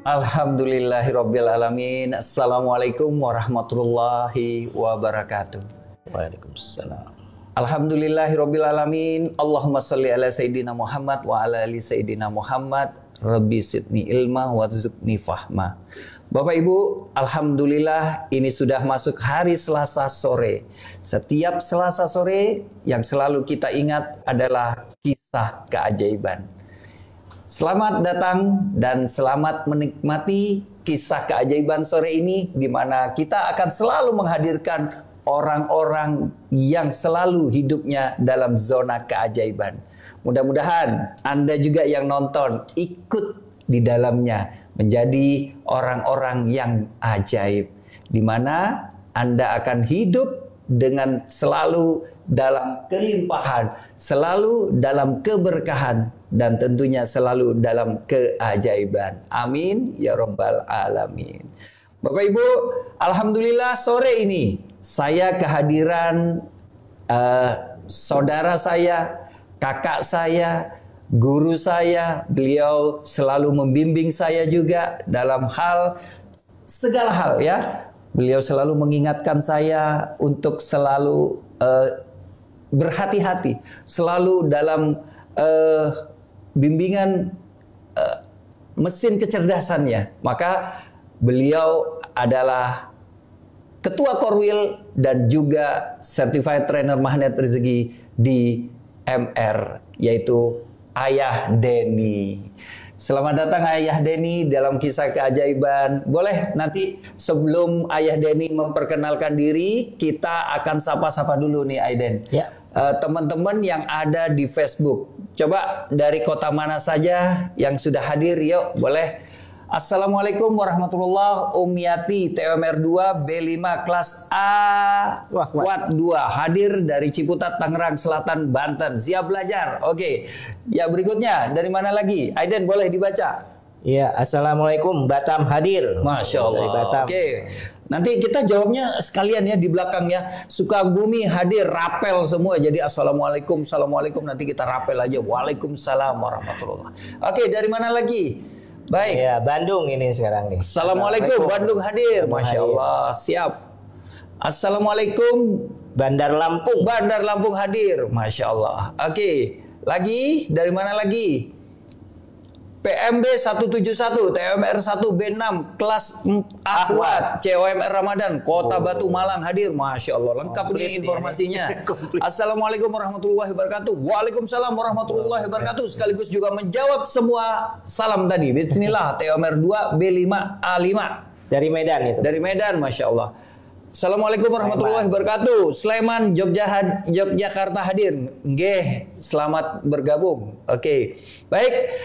Alhamdulillahirabbil alamin. Assalamualaikum warahmatullahi wabarakatuh. Waalaikumsalam. Alhamdulillahirabbil alamin. Allahumma shalli ala sayyidina Muhammad wa ala ali sayyidina Muhammad. Rabbi zidni ilma warzuqni fahma. Bapak Ibu, alhamdulillah ini sudah masuk hari Selasa sore. Setiap Selasa sore yang selalu kita ingat adalah kisah keajaiban. Selamat datang dan selamat menikmati kisah keajaiban sore ini, di mana kita akan selalu menghadirkan orang-orang yang selalu hidupnya dalam zona keajaiban. Mudah-mudahan Anda juga yang nonton ikut di dalamnya menjadi orang-orang yang ajaib, di mana Anda akan hidup dengan selalu dalam kelimpahan, selalu dalam keberkahan, dan tentunya selalu dalam keajaiban. Amin ya rabbal alamin. Bapak Ibu, alhamdulillah sore ini saya kehadiran saudara saya, kakak saya, guru saya. Beliau selalu membimbing saya juga dalam hal segala hal ya. Beliau selalu mengingatkan saya untuk selalu berhati-hati, selalu dalam bimbingan mesin kecerdasannya. Maka beliau adalah ketua Korwil dan juga Certified Trainer Magnet Rezeki di MR, yaitu Ayah Denny. Selamat datang Ayah Denny dalam kisah keajaiban. Boleh nanti sebelum Ayah Denny memperkenalkan diri, kita akan sapa-sapa dulu nih Aiden. Ya. Teman-teman yang ada di Facebook. Coba dari kota mana saja yang sudah hadir, yuk boleh. Assalamualaikum warahmatullahi wabarakatuh. Yati TMR 2 B5 kelas A Kuat 2 hadir dari Ciputat, Tangerang Selatan, Banten. Siap belajar. Oke. Ya berikutnya dari mana lagi? Aiden boleh dibaca. Iya, Assalamualaikum, Batam hadir. Masya Allah. Dari Batam. Oke. Nanti kita jawabnya sekalian ya di belakang ya. Sukabumi hadir, rapel semua. Jadi Assalamualaikum, Assalamualaikum. Nanti kita rapel aja. Waalaikumsalam warahmatullahi. Oke, dari mana lagi? Baik. Ya, Bandung ini sekarang nih. Assalamualaikum, Bandung hadir. Masya Allah, siap. Assalamualaikum, Bandar Lampung. Bandar Lampung hadir. Masya Allah. Oke, lagi dari mana lagi? PMB 171, TMR 1B6, kelas Ahwat, COMR Ramadan, Kota Batu Malang hadir. Masya Allah, lengkap nih informasinya. Assalamualaikum warahmatullahi wabarakatuh. Waalaikumsalam warahmatullahi wabarakatuh. Sekaligus juga menjawab semua salam tadi. Bismillah, TMR 2, B5, A5. Dari Medan itu. Dari Medan, Masya Allah. Assalamualaikum warahmatullahi wabarakatuh. Sleman, Yogyakarta hadir. Nggih, selamat bergabung. Oke. Baik.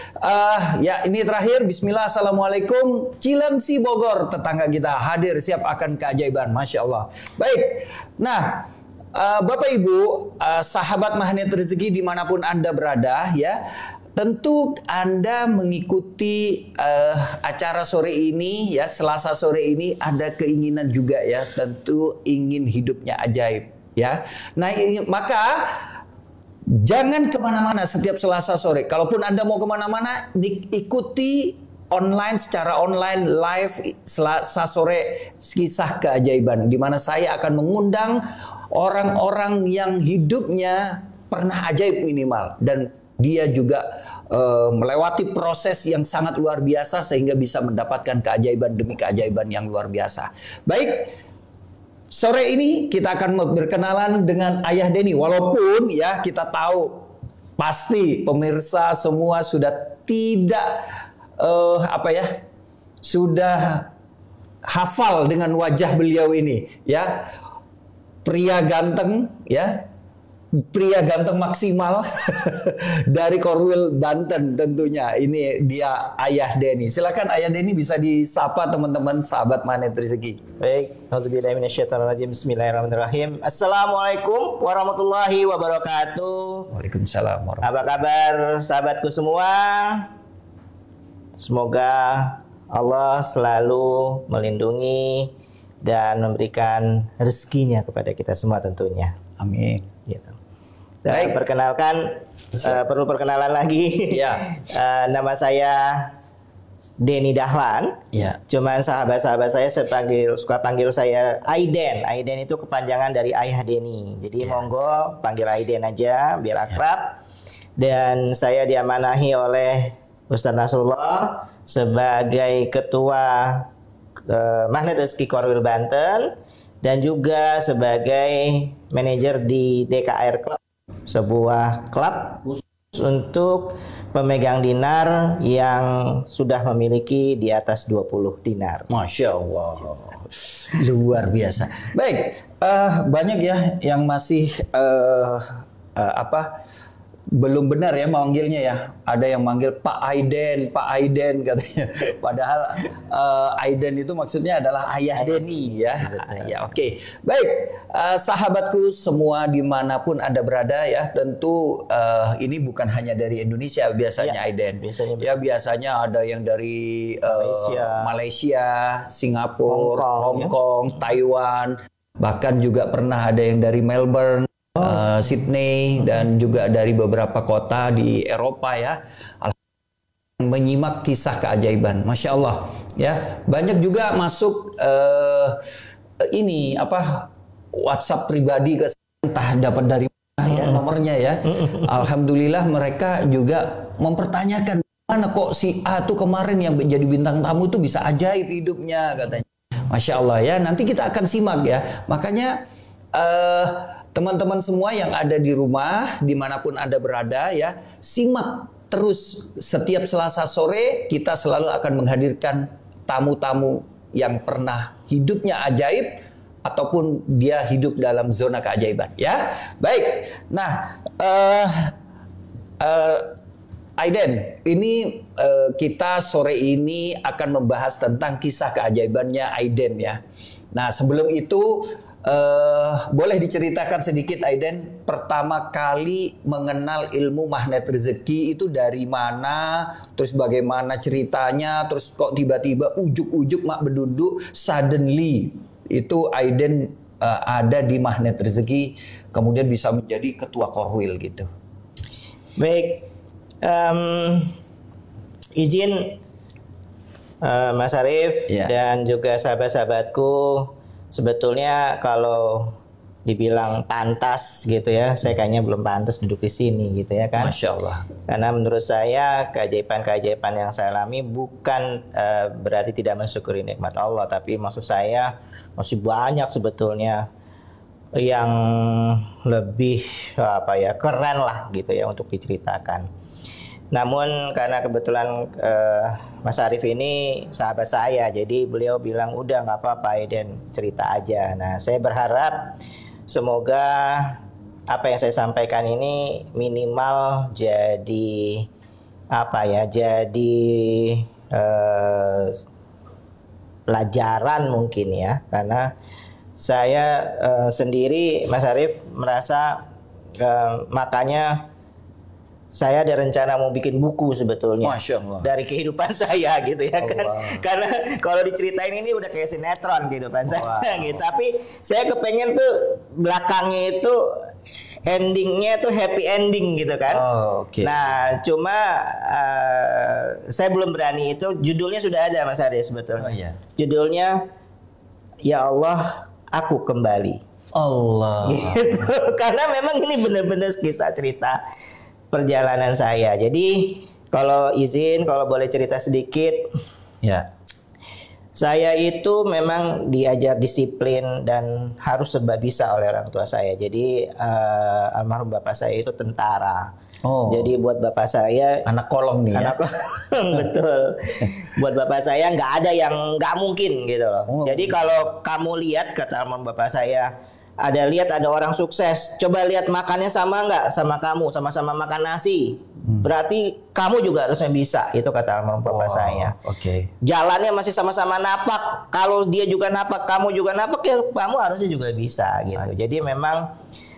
Ya, ini terakhir. Bismillah. Assalamualaikum. Cilengsi Bogor, tetangga kita hadir siap akan keajaiban. Masya Allah. Baik. Nah, Bapak Ibu, sahabat Magnet Rezeki dimanapun Anda berada ya. Tentu Anda mengikuti acara sore ini ya, Selasa sore ini ada keinginan juga ya, tentu ingin hidupnya ajaib ya. Nah maka jangan kemana-mana setiap Selasa sore. Kalaupun Anda mau kemana-mana, ikuti online, secara online live Selasa sore kisah keajaiban, di mana saya akan mengundang orang-orang yang hidupnya pernah ajaib minimal, dan dia juga melewati proses yang sangat luar biasa sehingga bisa mendapatkan keajaiban demi keajaiban yang luar biasa. Baik, sore ini kita akan berkenalan dengan Ayah Denny. Walaupun ya kita tahu pasti pemirsa semua sudah tidak sudah hafal dengan wajah beliau ini ya. Pria ganteng ya. Pria ganteng maksimal dari Korwil Banten tentunya. Ini dia Ayah Denny. Silakan Ayah Denny bisa disapa teman-teman sahabat Magnet Rezeki. Baik, auzubillahi minasyaitonirrajim. Bismillahirrahmanirrahim. Assalamualaikum warahmatullahi wabarakatuh. Waalaikumsalam warahmatullahi. Apa kabar sahabatku semua? Semoga Allah selalu melindungi dan memberikan rezekinya kepada kita semua tentunya. Amin. Gitu. Dan perkenalkan, perlu perkenalan lagi. Ya. Nama saya Denny Dahlan. Ya. Cuman sahabat-sahabat saya suka panggil saya Aiden. Aiden itu kepanjangan dari ayah Denny. Jadi monggo panggil Aiden aja biar akrab. Dan saya diamanahi oleh Ustaz Nasrullah sebagai ketua Magnet Rezeki Korwil Banten dan juga sebagai manajer di DKR Club, sebuah klub khusus untuk pemegang dinar yang sudah memiliki di atas 20 dinar. Masya Allah, luar biasa. Baik, banyak ya yang masih belum benar ya manggilnya ya. Ada yang manggil Pak Aiden katanya. Padahal Aiden itu maksudnya adalah ayah Denny ya. Ya oke. Baik, sahabatku semua dimanapun Anda berada ya. Tentu ini bukan hanya dari Indonesia biasanya Aiden. Biasanya ada yang dari Malaysia, Singapura, Hong Kong, Taiwan. Bahkan juga pernah ada yang dari Melbourne, Sydney, dan juga dari beberapa kota di Eropa ya. Menyimak kisah keajaiban, Masya Allah ya. Banyak juga masuk WhatsApp pribadi ke saya, entah dapat dari mana ya nomornya ya. Alhamdulillah mereka juga mempertanyakan mana kok si A tuh kemarin yang jadi bintang tamu tuh bisa ajaib hidupnya katanya. Masya Allah ya. Nanti kita akan simak ya. Makanya teman-teman semua yang ada di rumah, dimanapun Anda berada ya, simak terus setiap Selasa sore kita selalu akan menghadirkan tamu-tamu yang pernah hidupnya ajaib ataupun dia hidup dalam zona keajaiban ya. Baik, nah Aiden, ini kita sore ini akan membahas tentang kisah keajaibannya Aiden ya. Nah sebelum itu boleh diceritakan sedikit Aiden, pertama kali mengenal ilmu magnet rezeki itu dari mana, terus bagaimana ceritanya, terus kok tiba-tiba ujuk-ujuk mak bedunduk suddenly itu Aiden ada di magnet rezeki, kemudian bisa menjadi ketua Korwil gitu. Baik, izin Mas Arief dan juga sahabat-sahabatku, sebetulnya kalau dibilang pantas gitu ya, saya kayaknya belum pantas duduk di sini gitu ya kan. Masya Allah. Karena menurut saya keajaiban-keajaiban yang saya alami bukan berarti tidak mensyukuri nikmat Allah, tapi maksud saya masih banyak sebetulnya yang lebih keren lah gitu ya untuk diceritakan. Namun karena kebetulan Mas Arief ini sahabat saya, jadi beliau bilang udah nggak apa-apa Aiden, cerita aja. Nah saya berharap semoga apa yang saya sampaikan ini minimal jadi jadi pelajaran mungkin ya, karena saya sendiri Mas Arief merasa makanya saya ada rencana mau bikin buku sebetulnya. Masya Allah. Dari kehidupan saya gitu ya kan. Karena kalau diceritain ini udah kayak sinetron kehidupan saya gitu. Tapi saya kepengen tuh belakangnya itu endingnya tuh happy ending gitu kan. Nah cuma saya belum berani itu. Judulnya sudah ada Mas Arief sebetulnya. Judulnya Ya Allah Aku Kembali. Allah. Gitu. Karena memang ini benar-benar kisah cerita perjalanan saya. Jadi kalau izin, kalau boleh cerita sedikit. Ya. Saya itu memang diajar disiplin dan harus serba bisa oleh orang tua saya. Jadi almarhum bapak saya itu tentara. Jadi buat bapak saya anak kolong nih ya. Betul. Buat bapak saya nggak ada yang nggak mungkin gitu loh. Jadi kalau kamu lihat, kata almarhum bapak saya, ada orang sukses, coba lihat makannya sama nggak sama kamu, sama-sama makan nasi, berarti kamu juga harusnya bisa, itu kata almarhum bapak saya. Jalannya masih sama-sama napak, kalau dia juga napak, kamu juga napak, ya kamu harusnya juga bisa gitu. Jadi memang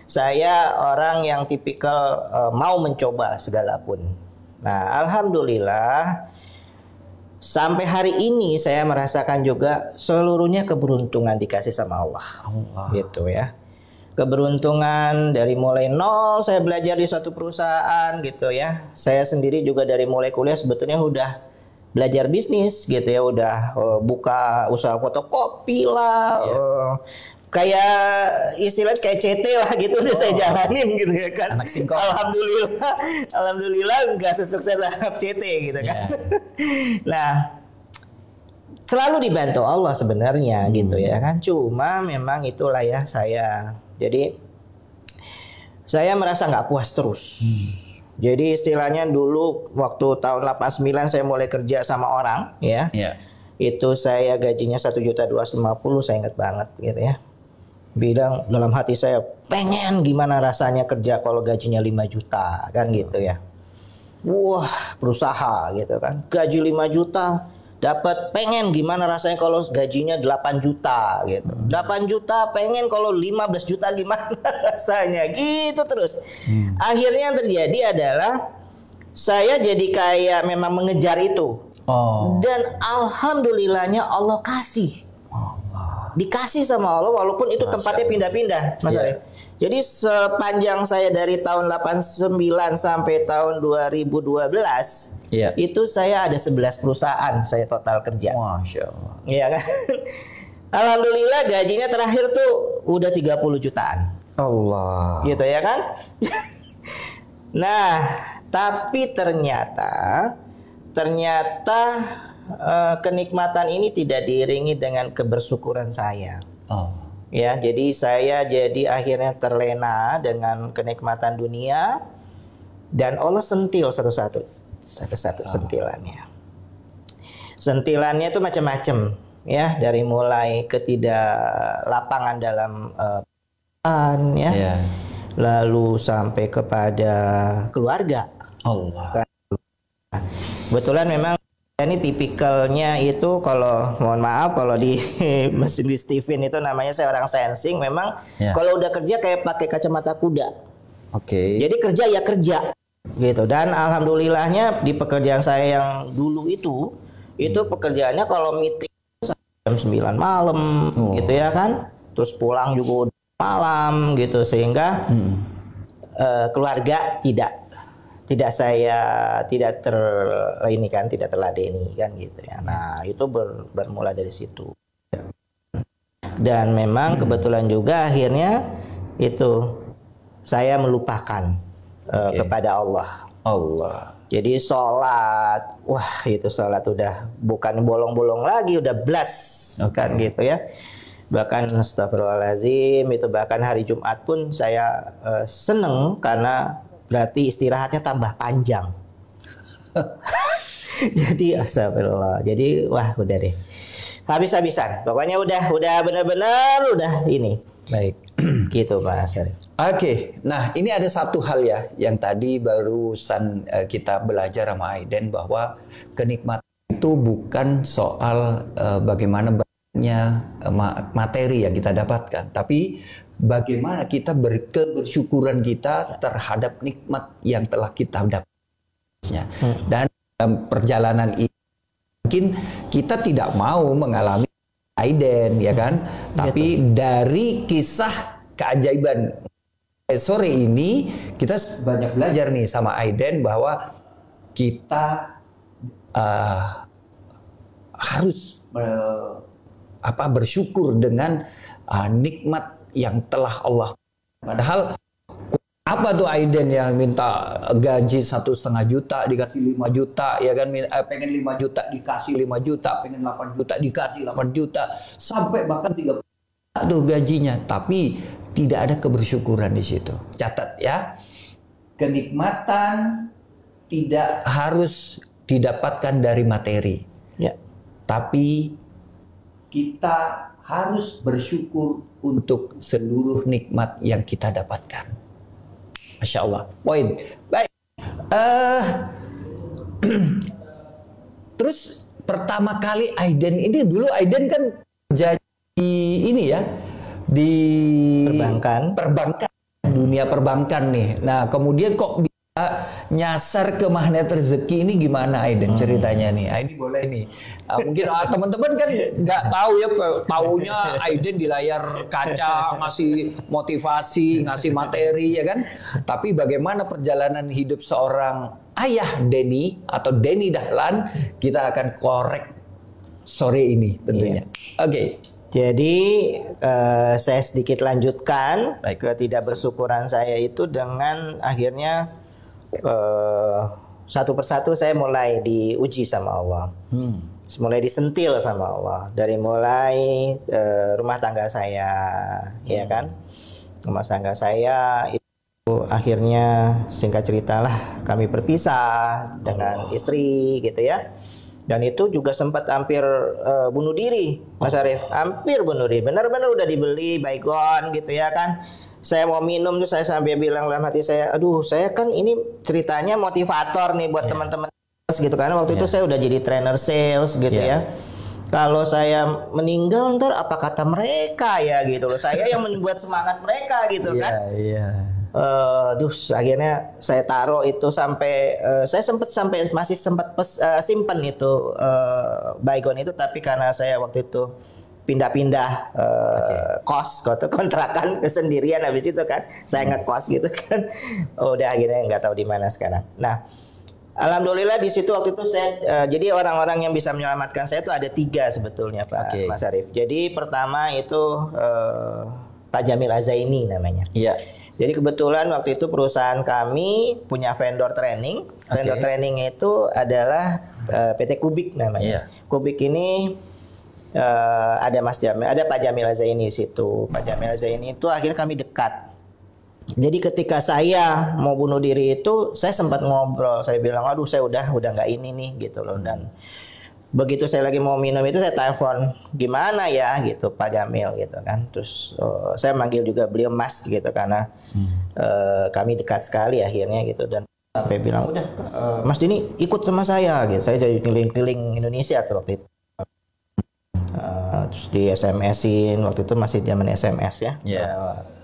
saya orang yang tipikal mau mencoba segala pun. Nah alhamdulillah sampai hari ini saya merasakan juga seluruhnya keberuntungan dikasih sama Allah. Gitu ya. Keberuntungan dari mulai nol saya belajar di suatu perusahaan gitu ya. Saya sendiri juga dari mulai kuliah sebetulnya udah belajar bisnis gitu ya, udah buka usaha fotokopi lah, kayak istilah kayak CT lah gitu udah saya jalanin gitu ya kan. Anak singkong. Alhamdulillah nggak sesukses CT gitu kan. Nah, selalu dibantu Allah sebenarnya gitu ya kan. Cuma memang itulah ya saya. Jadi saya merasa nggak puas terus. Jadi istilahnya dulu waktu tahun 89 saya mulai kerja sama orang ya. Itu saya gajinya 1.250.000, saya ingat banget gitu ya. Bilang dalam hati saya, pengen gimana rasanya kerja kalau gajinya 5 juta kan gitu ya. Wah, berusaha gitu kan. Gaji 5 juta dapat, pengen gimana rasanya kalau gajinya 8 juta gitu. 8 juta pengen kalau 15 juta gimana rasanya gitu terus. Akhirnya yang terjadi adalah saya jadi kayak memang mengejar itu. Dan alhamdulillahnya Allah kasih. Dikasih sama Allah walaupun itu tempatnya pindah-pindah, Mas Arif. Jadi sepanjang saya dari tahun 89 sampai tahun 2012 itu saya ada 11 perusahaan saya total kerja. Masya Allah. Iya kan? Alhamdulillah gajinya terakhir tuh udah 30 jutaan. Allah. Gitu ya kan? Nah, tapi ternyata kenikmatan ini tidak diiringi dengan kebersyukuran saya. Ya, jadi saya akhirnya terlena dengan kenikmatan dunia dan Allah sentil satu-satu sentilannya. Sentilannya itu macam-macam ya, dari mulai ketidaklapangan dalam lalu sampai kepada keluarga. Allah. Kebetulan memang ini tipikalnya itu, kalau mohon maaf kalau di mesin di Steven itu namanya saya orang sensing, memang kalau udah kerja kayak pakai kacamata kuda. Jadi kerja ya kerja gitu. Dan alhamdulillahnya di pekerjaan saya yang dulu itu pekerjaannya kalau meeting jam 9 malam gitu ya kan. Terus pulang juga malam gitu, sehingga keluarga tidak terladeni kan gitu ya. Nah, itu bermula dari situ. Dan memang kebetulan juga akhirnya itu saya melupakan kepada Allah. Jadi sholat, wah itu sholat udah bukan bolong-bolong lagi, udah blas kan gitu ya. Bahkan astagfirullahaladzim, itu bahkan hari Jumat pun saya seneng karena berarti istirahatnya tambah panjang. Jadi astagfirullah. Jadi wah udah deh. Habis-habisan. Pokoknya udah benar-benar udah ini. Baik. Gitu Mas. Oke. Nah, ini ada satu hal ya yang tadi barusan kita belajar sama Aiden, bahwa kenikmatan itu bukan soal bagaimana banyaknya materi yang kita dapatkan, tapi bagaimana kita bersyukuran kita terhadap nikmat yang telah kita dapatnya. Dan dalam perjalanan ini mungkin kita tidak mau mengalami Aiden ya kan, tapi dari kisah keajaiban sore ini kita banyak belajar nih sama Aiden, bahwa kita harus bersyukur dengan nikmat yang telah Allah. Padahal apa tuh Aiden ya, minta gaji 1,5 juta dikasih 5 juta ya kan, pengen 5 juta dikasih 5 juta, pengen 8 juta dikasih 8 juta, sampai bahkan 30 juta tuh gajinya, tapi tidak ada kebersyukuran di situ. Catat ya, kenikmatan tidak harus didapatkan dari materi, tapi kita harus bersyukur untuk seluruh nikmat yang kita dapatkan. Masya Allah. Poin. Baik. Terus pertama kali Aiden ini, dulu Aiden kan jadi ini ya, di perbankan, dunia perbankan nih. Nah, kemudian kok nyasar ke magnet rezeki ini gimana Aiden ceritanya nih? Ini boleh nih. Mungkin teman-teman kan nggak tahu ya, taunya Aiden di layar kaca ngasih motivasi, ngasih materi ya kan. Tapi bagaimana perjalanan hidup seorang Ayah Denny atau Denny Dahlan, kita akan korek sore ini tentunya. Oke. Jadi saya sedikit lanjutkan ketidak bersyukuran saya itu dengan akhirnya satu persatu saya mulai diuji sama Allah. Mulai disentil sama Allah dari mulai rumah tangga saya, ya kan? Rumah tangga saya itu akhirnya singkat ceritalah kami berpisah dengan istri gitu ya. Dan itu juga sempat hampir bunuh diri, Mas Arief. Hampir bunuh diri. Benar-benar udah dibeli baygon gitu ya kan. Saya mau minum tuh saya sampai bilang dalam hati saya, aduh saya kan ini ceritanya motivator nih buat teman-teman gitu, karena waktu itu saya udah jadi trainer sales gitu ya. Kalau saya meninggal ntar apa kata mereka ya gitu loh. Saya yang membuat semangat mereka gitu kan. Akhirnya saya taruh itu sampai saya masih sempat simpen itu baygon itu, tapi karena saya waktu itu pindah-pindah kos atau kontrakan sendirian habis itu kan saya ngekos gitu kan. Udah akhirnya nggak tahu di mana sekarang. Nah, alhamdulillah di situ waktu itu saya jadi orang-orang yang bisa menyelamatkan saya itu ada 3 sebetulnya Pak Mas Arief. Jadi pertama itu Pak Jamil Azaini namanya. Iya. Jadi kebetulan waktu itu perusahaan kami punya vendor training. Vendor training itu adalah PT Kubik namanya. Kubik ini ada Mas Jamil, ada Pak Jamil Azaini di situ. Pak Jamil Azaini itu akhirnya kami dekat. Jadi ketika saya mau bunuh diri itu, saya sempat ngobrol. Saya bilang, aduh saya udah nggak ini nih gitu loh. Dan begitu saya lagi mau minum itu saya telepon, gimana ya gitu Pak Jamil gitu kan. Terus saya manggil juga beliau Mas gitu karena kami dekat sekali akhirnya gitu. Dan sampai bilang udah Mas Dini ikut sama saya gitu. Saya jadi keliling-keliling Indonesia tuh waktu itu. Terus di SMS-in waktu itu masih zaman SMS ya.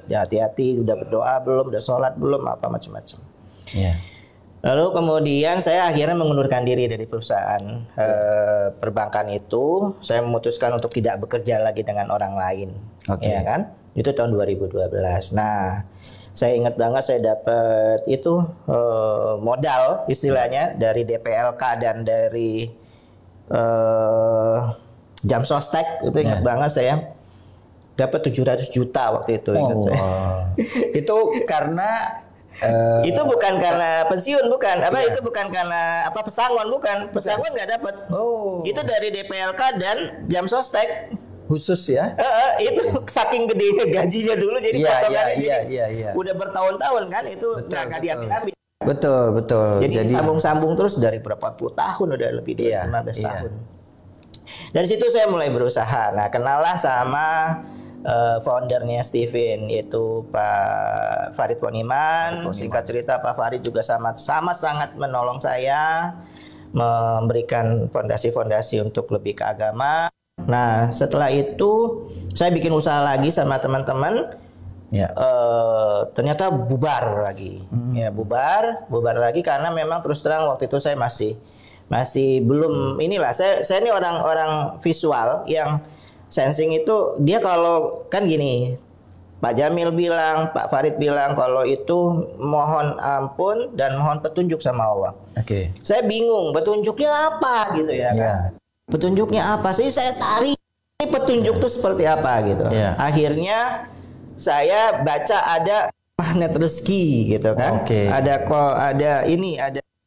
Ya hati-hati, udah berdoa belum, udah sholat belum, apa macam-macam. Lalu kemudian saya akhirnya mengundurkan diri dari perusahaan perbankan itu. Saya memutuskan untuk tidak bekerja lagi dengan orang lain, ya kan? Itu tahun 2012. Nah, saya ingat banget saya dapat itu modal istilahnya dari DPLK dan dari Jam Sostek itu ingat banget saya. Dapat 700 juta waktu itu ingat saya. Itu karena itu bukan karena pensiun, bukan apa itu bukan karena apa pesangon, bukan pesangon nggak dapat. Itu dari DPLK dan Jam Sostek khusus ya. Itu saking gedenya gajinya dulu jadi potongannya udah bertahun-tahun kan itu nggak diambil. Betul. Jadi sambung-sambung terus dari berapa puluh tahun, udah lebih dari 15 tahun. Dari situ saya mulai berusaha. Nah, kenallah sama foundernya Steven yaitu Pak Farid Poniman. Singkat cerita Pak Farid juga sama sangat menolong saya, memberikan fondasi-fondasi untuk lebih ke agama. Nah setelah itu saya bikin usaha lagi sama teman-teman. Ternyata bubar lagi. Bubar lagi karena memang terus terang waktu itu saya masih belum inilah. Saya ini orang visual yang sensing itu dia kalau kan gini, Pak Jamil bilang, Pak Farid bilang kalau itu mohon ampun dan mohon petunjuk sama Allah. Saya bingung petunjuknya apa gitu ya kan. Petunjuknya apa sih, saya tarik ini petunjuk tuh seperti apa gitu. Akhirnya saya baca ada magnet rezeki gitu kan. Ada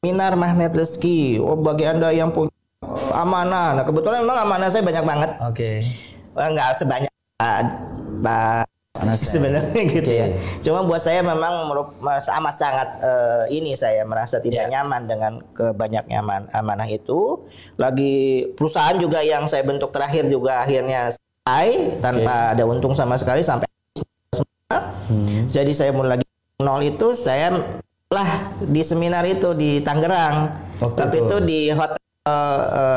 seminar magnet rezeki. Bagi Anda yang punya amanah. Nah, kebetulan memang amanah saya banyak banget. Enggak sebanyak sebenarnya gitu ya. Cuma buat saya memang amat sangat saya merasa tidak nyaman dengan kebanyakan amanah itu. Lagi perusahaan juga yang saya bentuk terakhir juga akhirnya selesai tanpa ada untung sama sekali sampai Jadi saya mulai lagi nol itu saya di seminar itu di Tangerang. Waktu itu di hotel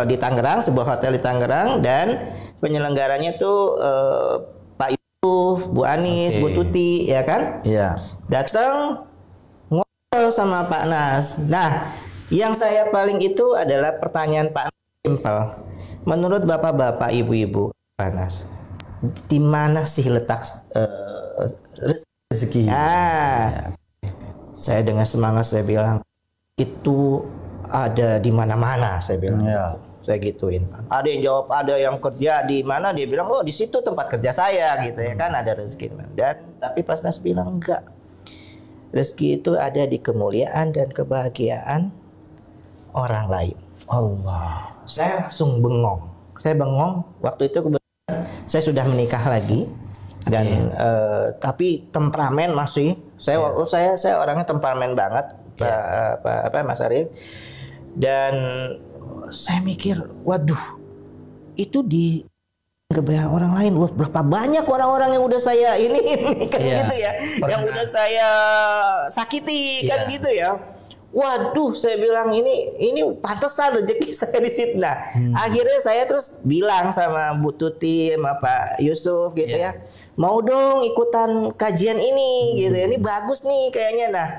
di Tangerang, sebuah hotel di Tangerang, dan penyelenggaranya tuh Pak Yusuf, Bu Anis, Bu Tuti, ya kan? Datang ngobrol sama Pak Nas. Nah, yang saya paling itu adalah pertanyaan Pak Nas simpel. Menurut bapak-bapak, ibu-ibu, Pak Nas, di mana sih letak rezeki? Saya dengan semangat saya bilang itu ada di mana-mana, saya bilang. Ya. Saya gituin. Ada yang jawab, ada yang kerja di mana, dia bilang, oh di situ tempat kerja saya gitu ya kan, ada rezeki. Dan tapi pas Nas bilang enggak, rezeki itu ada di kemuliaan dan kebahagiaan orang lain. Allah. Saya langsung bengong. Saya bengong. Waktu itu kebetulan saya sudah menikah lagi dan tapi temperamen masih. Saya orangnya temperamen banget, Pak Mas Arief. Dan saya mikir, waduh, itu di kebanyakan orang lain. Wah, berapa banyak orang-orang yang udah saya ini kan gitu ya, yang udah saya sakiti kan gitu ya. Waduh, saya bilang ini pantesan rezeki saya di situ. Nah, akhirnya saya terus bilang sama Bu Tuti, sama Pak Yusuf gitu ya, mau dong ikutan kajian ini gitu ya, ini bagus nih kayaknya. Nah,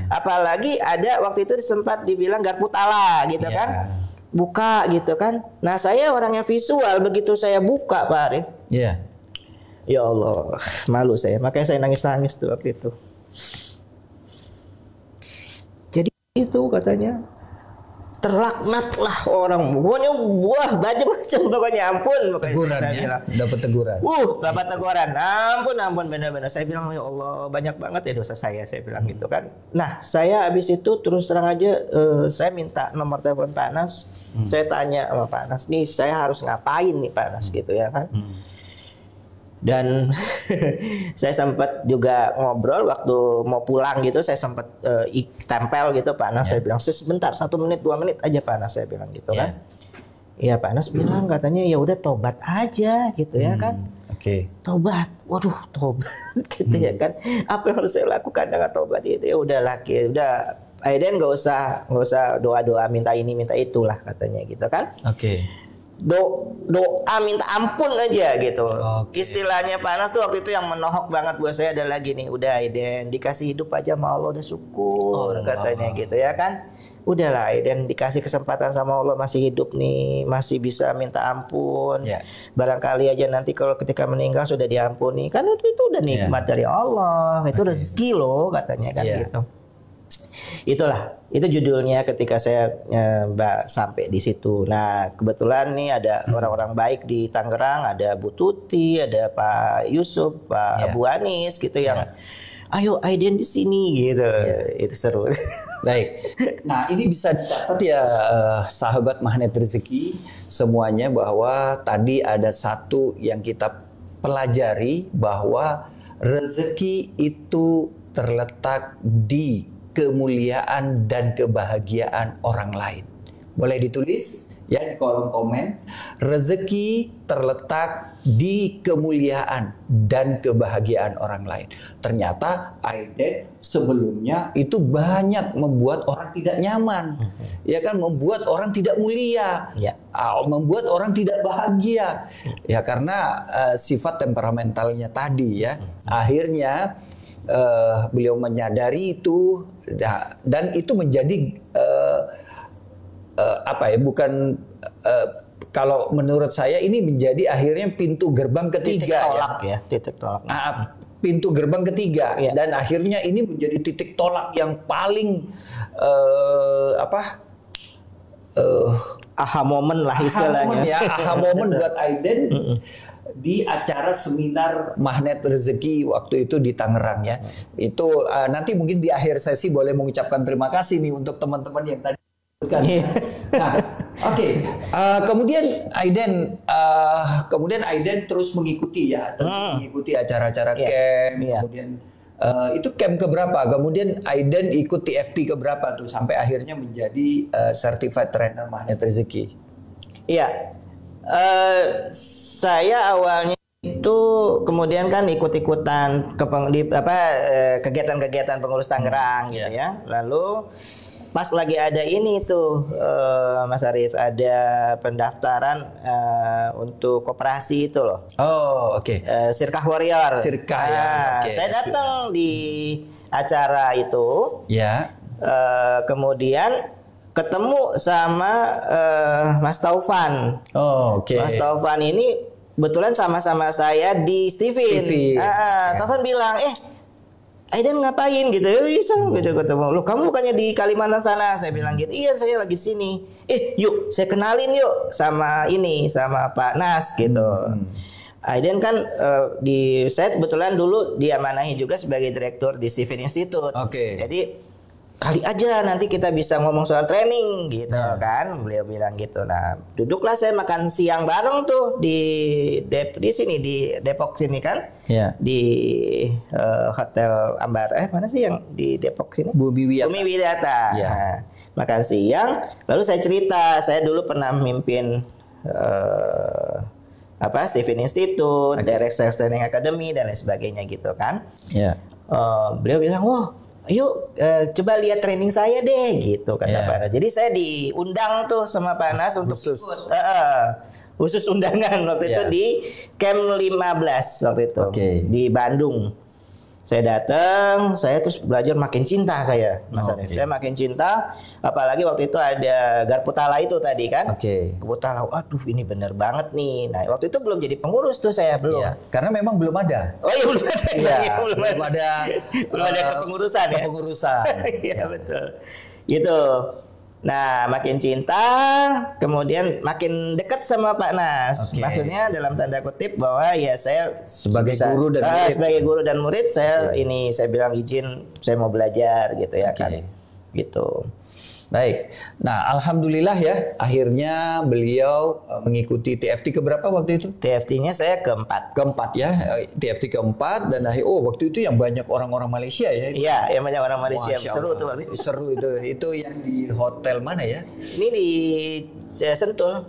apalagi ada waktu itu sempat dibilang Garpu Tala gitu kan. Buka gitu kan. Nah, saya orangnya visual, begitu saya buka Pak Arief. Iya. Ya Allah, malu saya. Makanya saya nangis-nangis tuh waktu itu. Jadi itu katanya, terlaknatlah orang. Pokoknya macam-macam pokoknya, ampun. Teguran ya, dapat teguran. Dapat teguran. Ampun benar-benar. Saya bilang, ya Allah, banyak banget ya dosa saya bilang gitu kan. Nah, saya habis itu terus terang aja, saya minta nomor telepon Pak Anas. Saya tanya sama Pak Anas, nih saya harus ngapain nih Pak Anas gitu ya kan. Dan saya sempat juga ngobrol waktu mau pulang gitu, saya sempat tempel gitu Pak Anas. Saya bilang sebentar, 1 menit 2 menit aja Pak Anas, saya bilang gitu kan. Iya Pak Anas bilang katanya ya udah tobat aja gitu ya kan. Tobat, waduh tobat gitu ya kan. Apa yang harus saya lakukan dengan tobat itu? Ya udahlah, udah Aiden nggak usah doa minta ini minta itulah katanya gitu kan. Doa minta ampun aja gitu. Istilahnya Pak Anas tuh waktu itu yang menohok banget buat saya adalah gini, udah Aiden dikasih hidup aja sama Allah udah syukur katanya gitu ya kan. Udahlah Aiden dikasih kesempatan sama Allah, masih hidup nih, masih bisa minta ampun. Barangkali aja nanti kalau ketika meninggal sudah diampuni, kan itu udah nikmat dari Allah, itu rezeki loh katanya kan gitu. Itulah, itu judulnya ketika saya sampai di situ. Nah, kebetulan nih ada orang-orang baik di Tangerang, ada Bu Tuti, ada Pak Yusuf, Pak Abu Anis gitu yang ayo Aiden di sini gitu. Itu seru. Baik. Nah, ini bisa dicatat ya sahabat Magnet Rezeki semuanya, bahwa tadi ada satu yang kita pelajari, bahwa rezeki itu terletak di kemuliaan dan kebahagiaan orang lain. Boleh ditulis ya di kolom komen. Rezeki terletak di kemuliaan dan kebahagiaan orang lain. Ternyata Aiden sebelumnya itu banyak membuat orang tidak nyaman, ya kan, membuat orang tidak mulia, membuat orang tidak bahagia, ya karena sifat temperamentalnya tadi ya. Akhirnya beliau menyadari itu, dan itu menjadi kalau menurut saya ini menjadi akhirnya pintu gerbang ketiga, titik tolak. Pintu gerbang ketiga, dan akhirnya ini menjadi titik tolak yang paling aha momen lah istilahnya. Aha momen buat Aiden di acara seminar Magnet Rezeki waktu itu di Tangerang ya. Itu nanti mungkin di akhir sesi boleh mengucapkan terima kasih nih untuk teman-teman yang tadi sebutkan. Nah, kemudian Aiden terus mengikuti mengikuti acara-acara camp. Kemudian itu camp keberapa? Kemudian Aiden ikut TFT keberapa tuh sampai akhirnya menjadi Certified Trainer Magnet Rezeki? Iya. Saya awalnya itu kemudian kan ikut-ikutan kegiatan-kegiatan pengurus Tangerang gitu ya. Lalu pas lagi ada ini tuh Mas Arief, ada pendaftaran untuk koperasi itu loh. Sirkah Warrior. Saya datang di acara itu. Kemudian ketemu sama Mas Taufan. Mas Taufan ini kebetulan sama-sama saya di Steven. Taufan bilang, Aiden ngapain gitu ya, gitu ketemu. Loh, kamu bukannya di Kalimantan sana? Saya bilang gitu. Iya, saya lagi sini. Yuk, saya kenalin yuk sama Pak Nas gitu. Aiden kan saya kebetulan dulu diamanahi juga sebagai direktur di Steven Institute. Jadi kali aja nanti kita bisa ngomong soal training gitu kan, beliau bilang gitu. Nah, duduklah saya makan siang bareng tuh di sini di Depok sini kan, di Hotel Ambar, mana sih yang di Depok sini? Bumi Widata. Nah, makan siang, lalu saya cerita, saya dulu pernah memimpin Steven Institute, Direct Sales Training Academy dan lain sebagainya gitu kan. Beliau bilang, wah, yuk coba lihat training saya deh gitu kata Pak Nas. Jadi saya diundang tuh sama Pak Nas untuk ikut khusus undangan waktu itu di Camp 15 waktu itu di Bandung. Saya datang, saya terus belajar makin cinta saya, Mas Arief. Saya makin cinta, apalagi waktu itu ada Garputala itu tadi kan. Garputala, aduh ini bener banget nih. Nah waktu itu belum jadi pengurus tuh saya, belum. Karena memang belum ada. Oh iya belum ada. Belum ada kepengurusan ya. Iya betul. Gitu. Nah, makin cinta, kemudian makin dekat sama Pak Nas. Maksudnya dalam tanda kutip bahwa ya saya sebagai guru dan murid. Sebagai guru dan murid saya bilang izin saya mau belajar gitu ya kan. Gitu. Baik. Nah, alhamdulillah ya, akhirnya beliau mengikuti TFT keberapa waktu itu? TFT-nya saya keempat. Keempat ya, TFT keempat dan waktu itu yang banyak orang-orang Malaysia ya? Iya, yang banyak orang Malaysia. Seru tuh waktu itu. Seru itu. Itu yang di hotel mana ya? Ini di Sentul.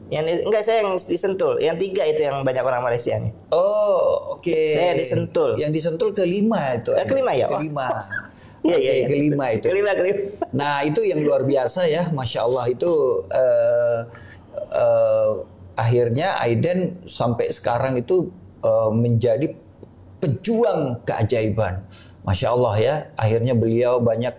Enggak, saya yang di Sentul. Yang 3 itu yang banyak orang Malaysia nih. Oh, oke. Saya di Sentul. Yang di Sentul kelima itu. Kelima ya? Kelima. Iya. Kelima itu. Kelima. Nah itu yang luar biasa ya, Masya Allah itu akhirnya Aiden sampai sekarang itu menjadi pejuang keajaiban, Masya Allah ya. Akhirnya beliau banyak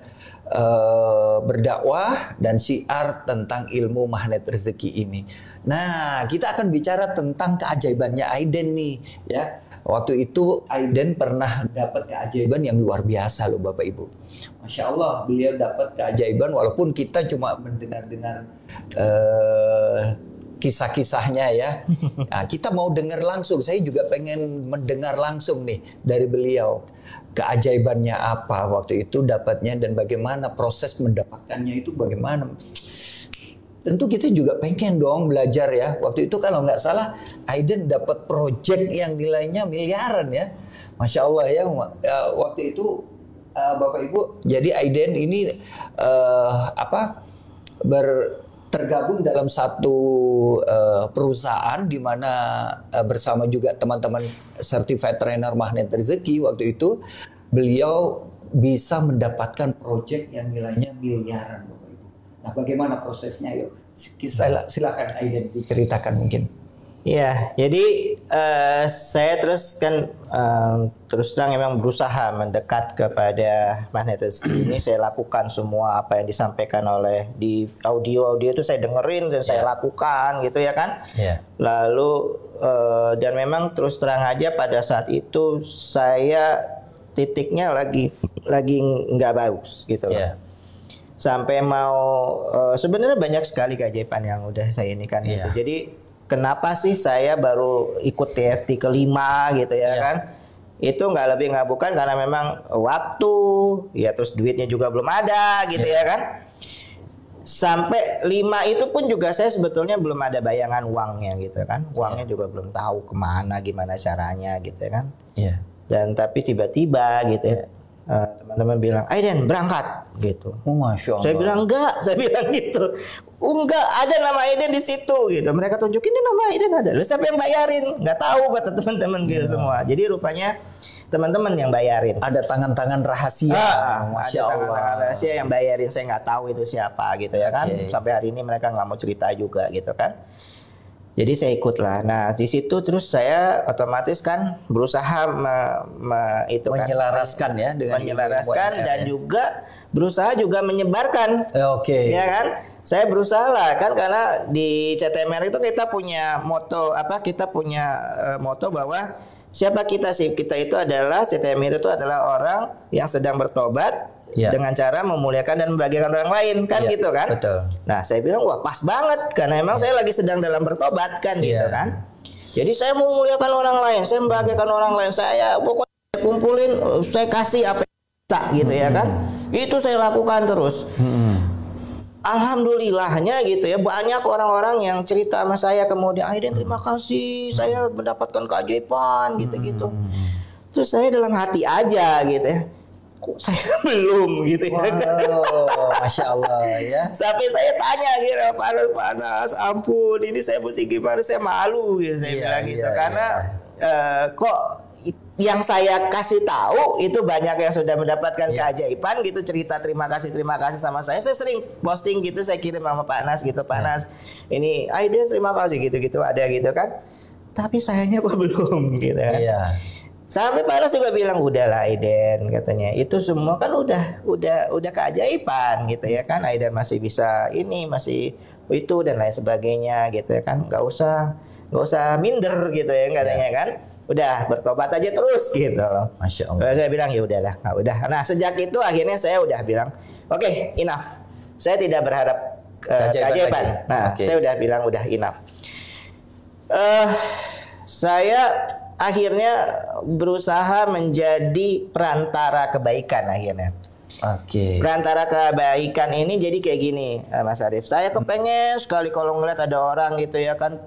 berdakwah dan syiar tentang ilmu magnet rezeki ini. Nah kita akan bicara tentang keajaibannya Aiden nih ya. Waktu itu Aiden pernah dapat keajaiban yang luar biasa loh Bapak Ibu. Masya Allah beliau dapat keajaiban walaupun kita cuma mendengar-dengar kisah-kisahnya ya. Nah, kita mau dengar langsung. Saya juga pengen mendengar langsung nih dari beliau. Keajaibannya apa waktu itu dapatnya dan bagaimana proses mendapatkannya itu bagaimana. Tentu kita juga pengen dong belajar ya. Waktu itu kalau nggak salah Aiden dapat project yang nilainya miliaran ya. Masya Allah ya. Waktu itu Bapak Ibu, jadi Aiden ini tergabung dalam satu perusahaan di mana bersama juga teman-teman certified trainer magnet rezeki. Waktu itu beliau bisa mendapatkan project yang nilainya miliaran. Nah, bagaimana prosesnya? Yuk, silakan Aiden diceritakan mungkin. Ya, jadi saya terus kan terus terang memang berusaha mendekat kepada magnet rezeki ini. Saya lakukan semua apa yang disampaikan oleh di audio itu saya dengerin dan saya lakukan gitu ya kan. Lalu dan memang terus terang aja pada saat itu saya titiknya lagi nggak bagus gitu loh. Sampai mau sebenarnya banyak sekali keajaiban yang udah saya ini kan gitu. Jadi kenapa sih saya baru ikut TFT kelima gitu ya kan? Itu nggak bukan karena memang waktu ya terus duitnya juga belum ada gitu ya kan? Sampai 5 itu pun juga saya sebetulnya belum ada bayangan uangnya gitu kan? Uangnya juga belum tahu kemana gimana caranya gitu ya kan? Dan tapi tiba-tiba gitu ya. Teman-teman bilang, Aiden berangkat gitu. Masya Allah. Saya bilang enggak, saya bilang gitu. Enggak, ada nama Aiden di situ gitu. Mereka tunjukin ini nama Aiden ada. Lalu siapa yang bayarin? Enggak tahu kata teman-teman gitu semua. Jadi rupanya teman-teman yang bayarin. Ada tangan-tangan rahasia. Masya Allah. Tangan-tangan rahasia yang bayarin, saya nggak tahu itu siapa gitu ya kan. Sampai hari ini mereka nggak mau cerita juga gitu kan. Jadi saya ikut lah. Nah di situ terus saya otomatis kan berusaha menyelaraskan ya dengan menyelaraskan dan juga berusaha juga menyebarkan. Ya kan? Saya berusaha lah kan karena di CTMR itu kita punya moto bahwa siapa kita sih? Kita itu adalah Setemir itu adalah orang yang sedang bertobat dengan cara memuliakan dan membahagiakan orang lain, kan gitu kan? Betul. Nah, saya bilang wah pas banget karena emang saya lagi sedang dalam bertobat kan gitu kan. Jadi saya mau memuliakan orang lain, saya membahagiakan orang lain, saya pokoknya kumpulin, saya kasih apa yang bisa gitu ya kan. Itu saya lakukan terus. Alhamdulillahnya gitu ya, banyak orang-orang yang cerita sama saya kemudian, Aiden terima kasih, saya mendapatkan keajaiban gitu-gitu. Terus saya dalam hati aja gitu ya, kok saya belum gitu ya. Wow, Masya Allah ya. Sampai saya tanya gitu, panas, ampun, ini saya mesti gimana, saya malu gitu, saya bilang gitu. Karena kok yang saya kasih tahu itu banyak yang sudah mendapatkan keajaiban gitu, cerita terima kasih sama saya. Saya sering posting gitu, saya kirim sama Pak Nas gitu, Pak Nas ini Aiden terima kasih gitu ada gitu kan. Tapi sayangnya kok belum gitu kan. Sampai Pak Nas juga bilang udahlah Aiden katanya, itu semua kan udah keajaiban gitu ya kan. Aiden masih bisa ini, masih itu dan lain sebagainya gitu ya kan. Nggak usah minder gitu ya katanya kan. Udah bertobat aja terus gitu loh. Masya Allah. Saya bilang ya udahlah, udah. Nah sejak itu akhirnya saya udah bilang, oke, enough. Saya tidak berharap keajaiban. Nah saya udah bilang udah enough. Saya akhirnya berusaha menjadi perantara kebaikan akhirnya. Perantara kebaikan ini jadi kayak gini, Mas Arief. Saya kepengen sekali kalau ngeliat ada orang gitu ya kan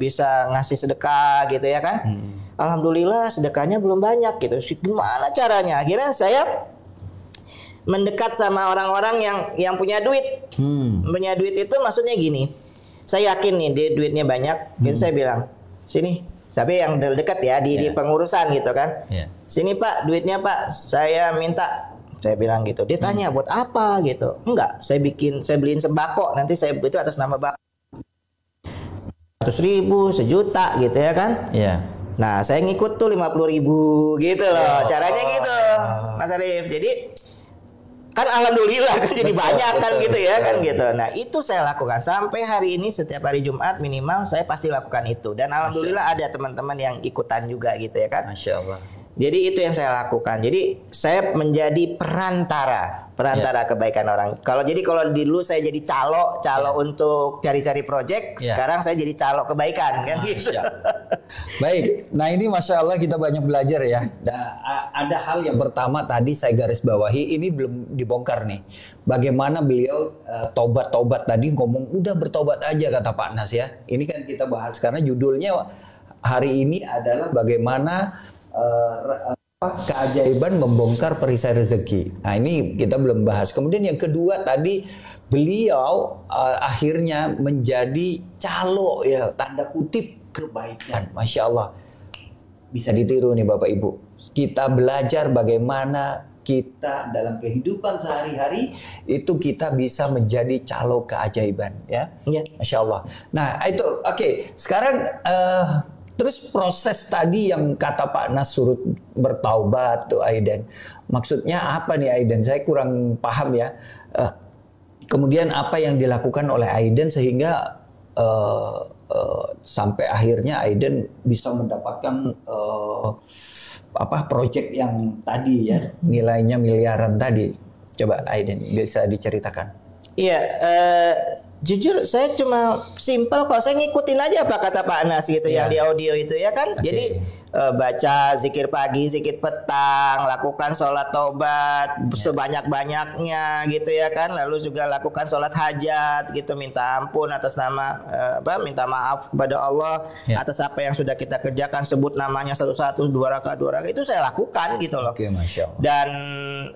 bisa ngasih sedekah gitu ya kan. Alhamdulillah sedekahnya belum banyak gitu. Gimana caranya? Akhirnya saya mendekat sama orang-orang yang punya duit. Punya duit itu maksudnya gini. Saya yakin nih dia duitnya banyak. Jadi saya bilang, sini. Tapi yang dekat ya di pengurusan gitu kan. Sini Pak, duitnya Pak. Saya minta. Saya bilang gitu. Dia tanya buat apa gitu. Enggak, saya beliin sembako. Nanti saya itu atas nama Bapak. 100.000, 1 juta gitu ya kan. Nah, saya ngikut tuh 50.000 gitu loh. Caranya gitu, Mas Arief. Jadi kan alhamdulillah kan jadi banyak kan gitu ya kan gitu. Nah, itu saya lakukan sampai hari ini setiap hari Jumat minimal saya pasti lakukan itu. Dan alhamdulillah ada teman-teman yang ikutan juga gitu ya kan. Masya Allah. Jadi itu yang saya lakukan. Jadi saya menjadi perantara kebaikan orang. Kalau dulu saya jadi calo untuk cari-cari project, sekarang saya jadi calo kebaikan kan gitu. Baik. Nah, ini Masya Allah kita banyak belajar ya. Ada hal yang pertama tadi saya garis bawahi, ini belum dibongkar nih. Bagaimana beliau tobat tadi ngomong udah bertobat aja kata Pak Nas ya. Ini kan kita bahas karena judulnya hari ini adalah bagaimana keajaiban membongkar perisai rezeki. Nah ini kita belum bahas. Kemudian yang kedua tadi beliau akhirnya menjadi calo ya tanda kutip kebaikan. Masya Allah bisa ditiru nih Bapak Ibu. Kita belajar bagaimana kita dalam kehidupan sehari-hari itu kita bisa menjadi calo keajaiban ya. Masya Allah. Nah itu oke. Sekarang terus proses tadi yang kata Pak Nas surut bertaubat tuh Aiden. Maksudnya apa nih Aiden? Saya kurang paham ya. Kemudian apa yang dilakukan oleh Aiden sehingga sampai akhirnya Aiden bisa mendapatkan proyek yang tadi ya nilainya miliaran tadi. Coba Aiden bisa diceritakan. Iya. Jujur saya cuma simpel kok, saya ngikutin aja apa kata Pak Nas gitu yang di audio itu ya kan. Jadi baca zikir pagi, zikir petang, lakukan sholat taubat sebanyak-banyaknya gitu ya kan. Lalu juga lakukan sholat hajat gitu, minta ampun atas nama minta maaf kepada Allah atas apa yang sudah kita kerjakan, sebut namanya satu-satu, 2 rakaat itu saya lakukan gitu loh. Masya Allah. Dan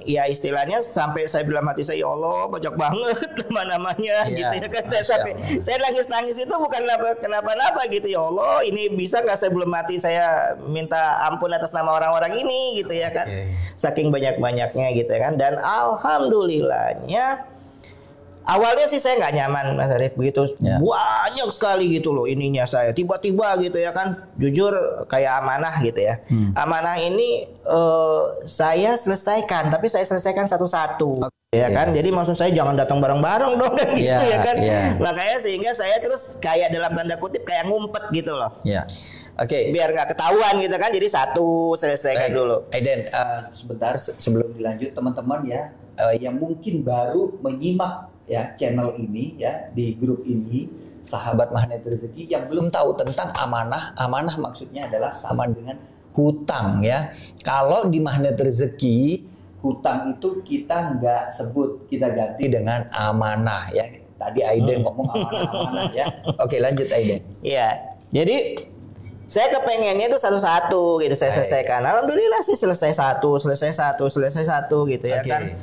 ya istilahnya sampai saya bilang hati saya, ya Allah banyak banget nama-namanya gitu ya kan. Saya nangis-nangis itu bukan kenapa-napa gitu, ya Allah ini bisa nggak saya belum mati saya minta ampun atas nama orang-orang ini gitu ya kan. Saking banyak-banyaknya gitu ya kan. Dan alhamdulillahnya awalnya sih saya nggak nyaman Mas Arief begitu banyak sekali gitu loh ininya saya tiba-tiba gitu ya kan. Jujur kayak amanah gitu ya. Amanah ini saya selesaikan, tapi saya selesaikan satu-satu ya kan. Jadi maksud saya jangan datang bareng-bareng dong kan gitu ya kan. Makanya sehingga saya terus kayak dalam tanda kutip kayak ngumpet gitu loh. Oke. Biar nggak ketahuan gitu kan. Jadi satu selesaikan dulu. Aiden, sebentar sebelum dilanjut teman-teman ya, yang mungkin baru menyimak ya channel ini ya di grup ini, Sahabat Magnet Rezeki, yang belum tahu tentang amanah. Amanah maksudnya adalah sama dengan hutang ya. Kalau di Magnet Rezeki, hutang itu kita nggak sebut, kita ganti dengan amanah ya. Tadi Aiden ngomong amanah-amanah ya. Oke, lanjut Aiden. Iya. Jadi saya kepengennya itu satu-satu gitu saya selesaikan. Alhamdulillah sih selesai satu gitu ya kan.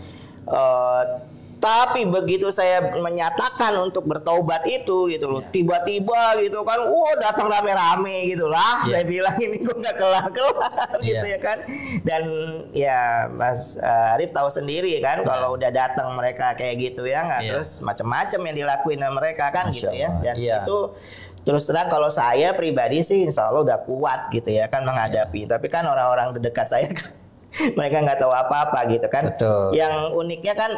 Tapi begitu saya menyatakan untuk bertaubat itu gitu loh, tiba-tiba gitu kan, datang rame-rame gitu lah. Saya bilang ini gue nggak kelar-kelar gitu ya kan. Dan ya Mas Arif tahu sendiri kan, kalau udah datang mereka kayak gitu ya nggak, terus macam-macam yang dilakuin sama mereka kan gitu ya. Dan itu terus terang kalau saya pribadi sih insya Allah udah kuat gitu ya kan menghadapi. Tapi kan orang-orang terdekat saya kan mereka nggak tahu apa-apa gitu kan. Betul. Yang uniknya kan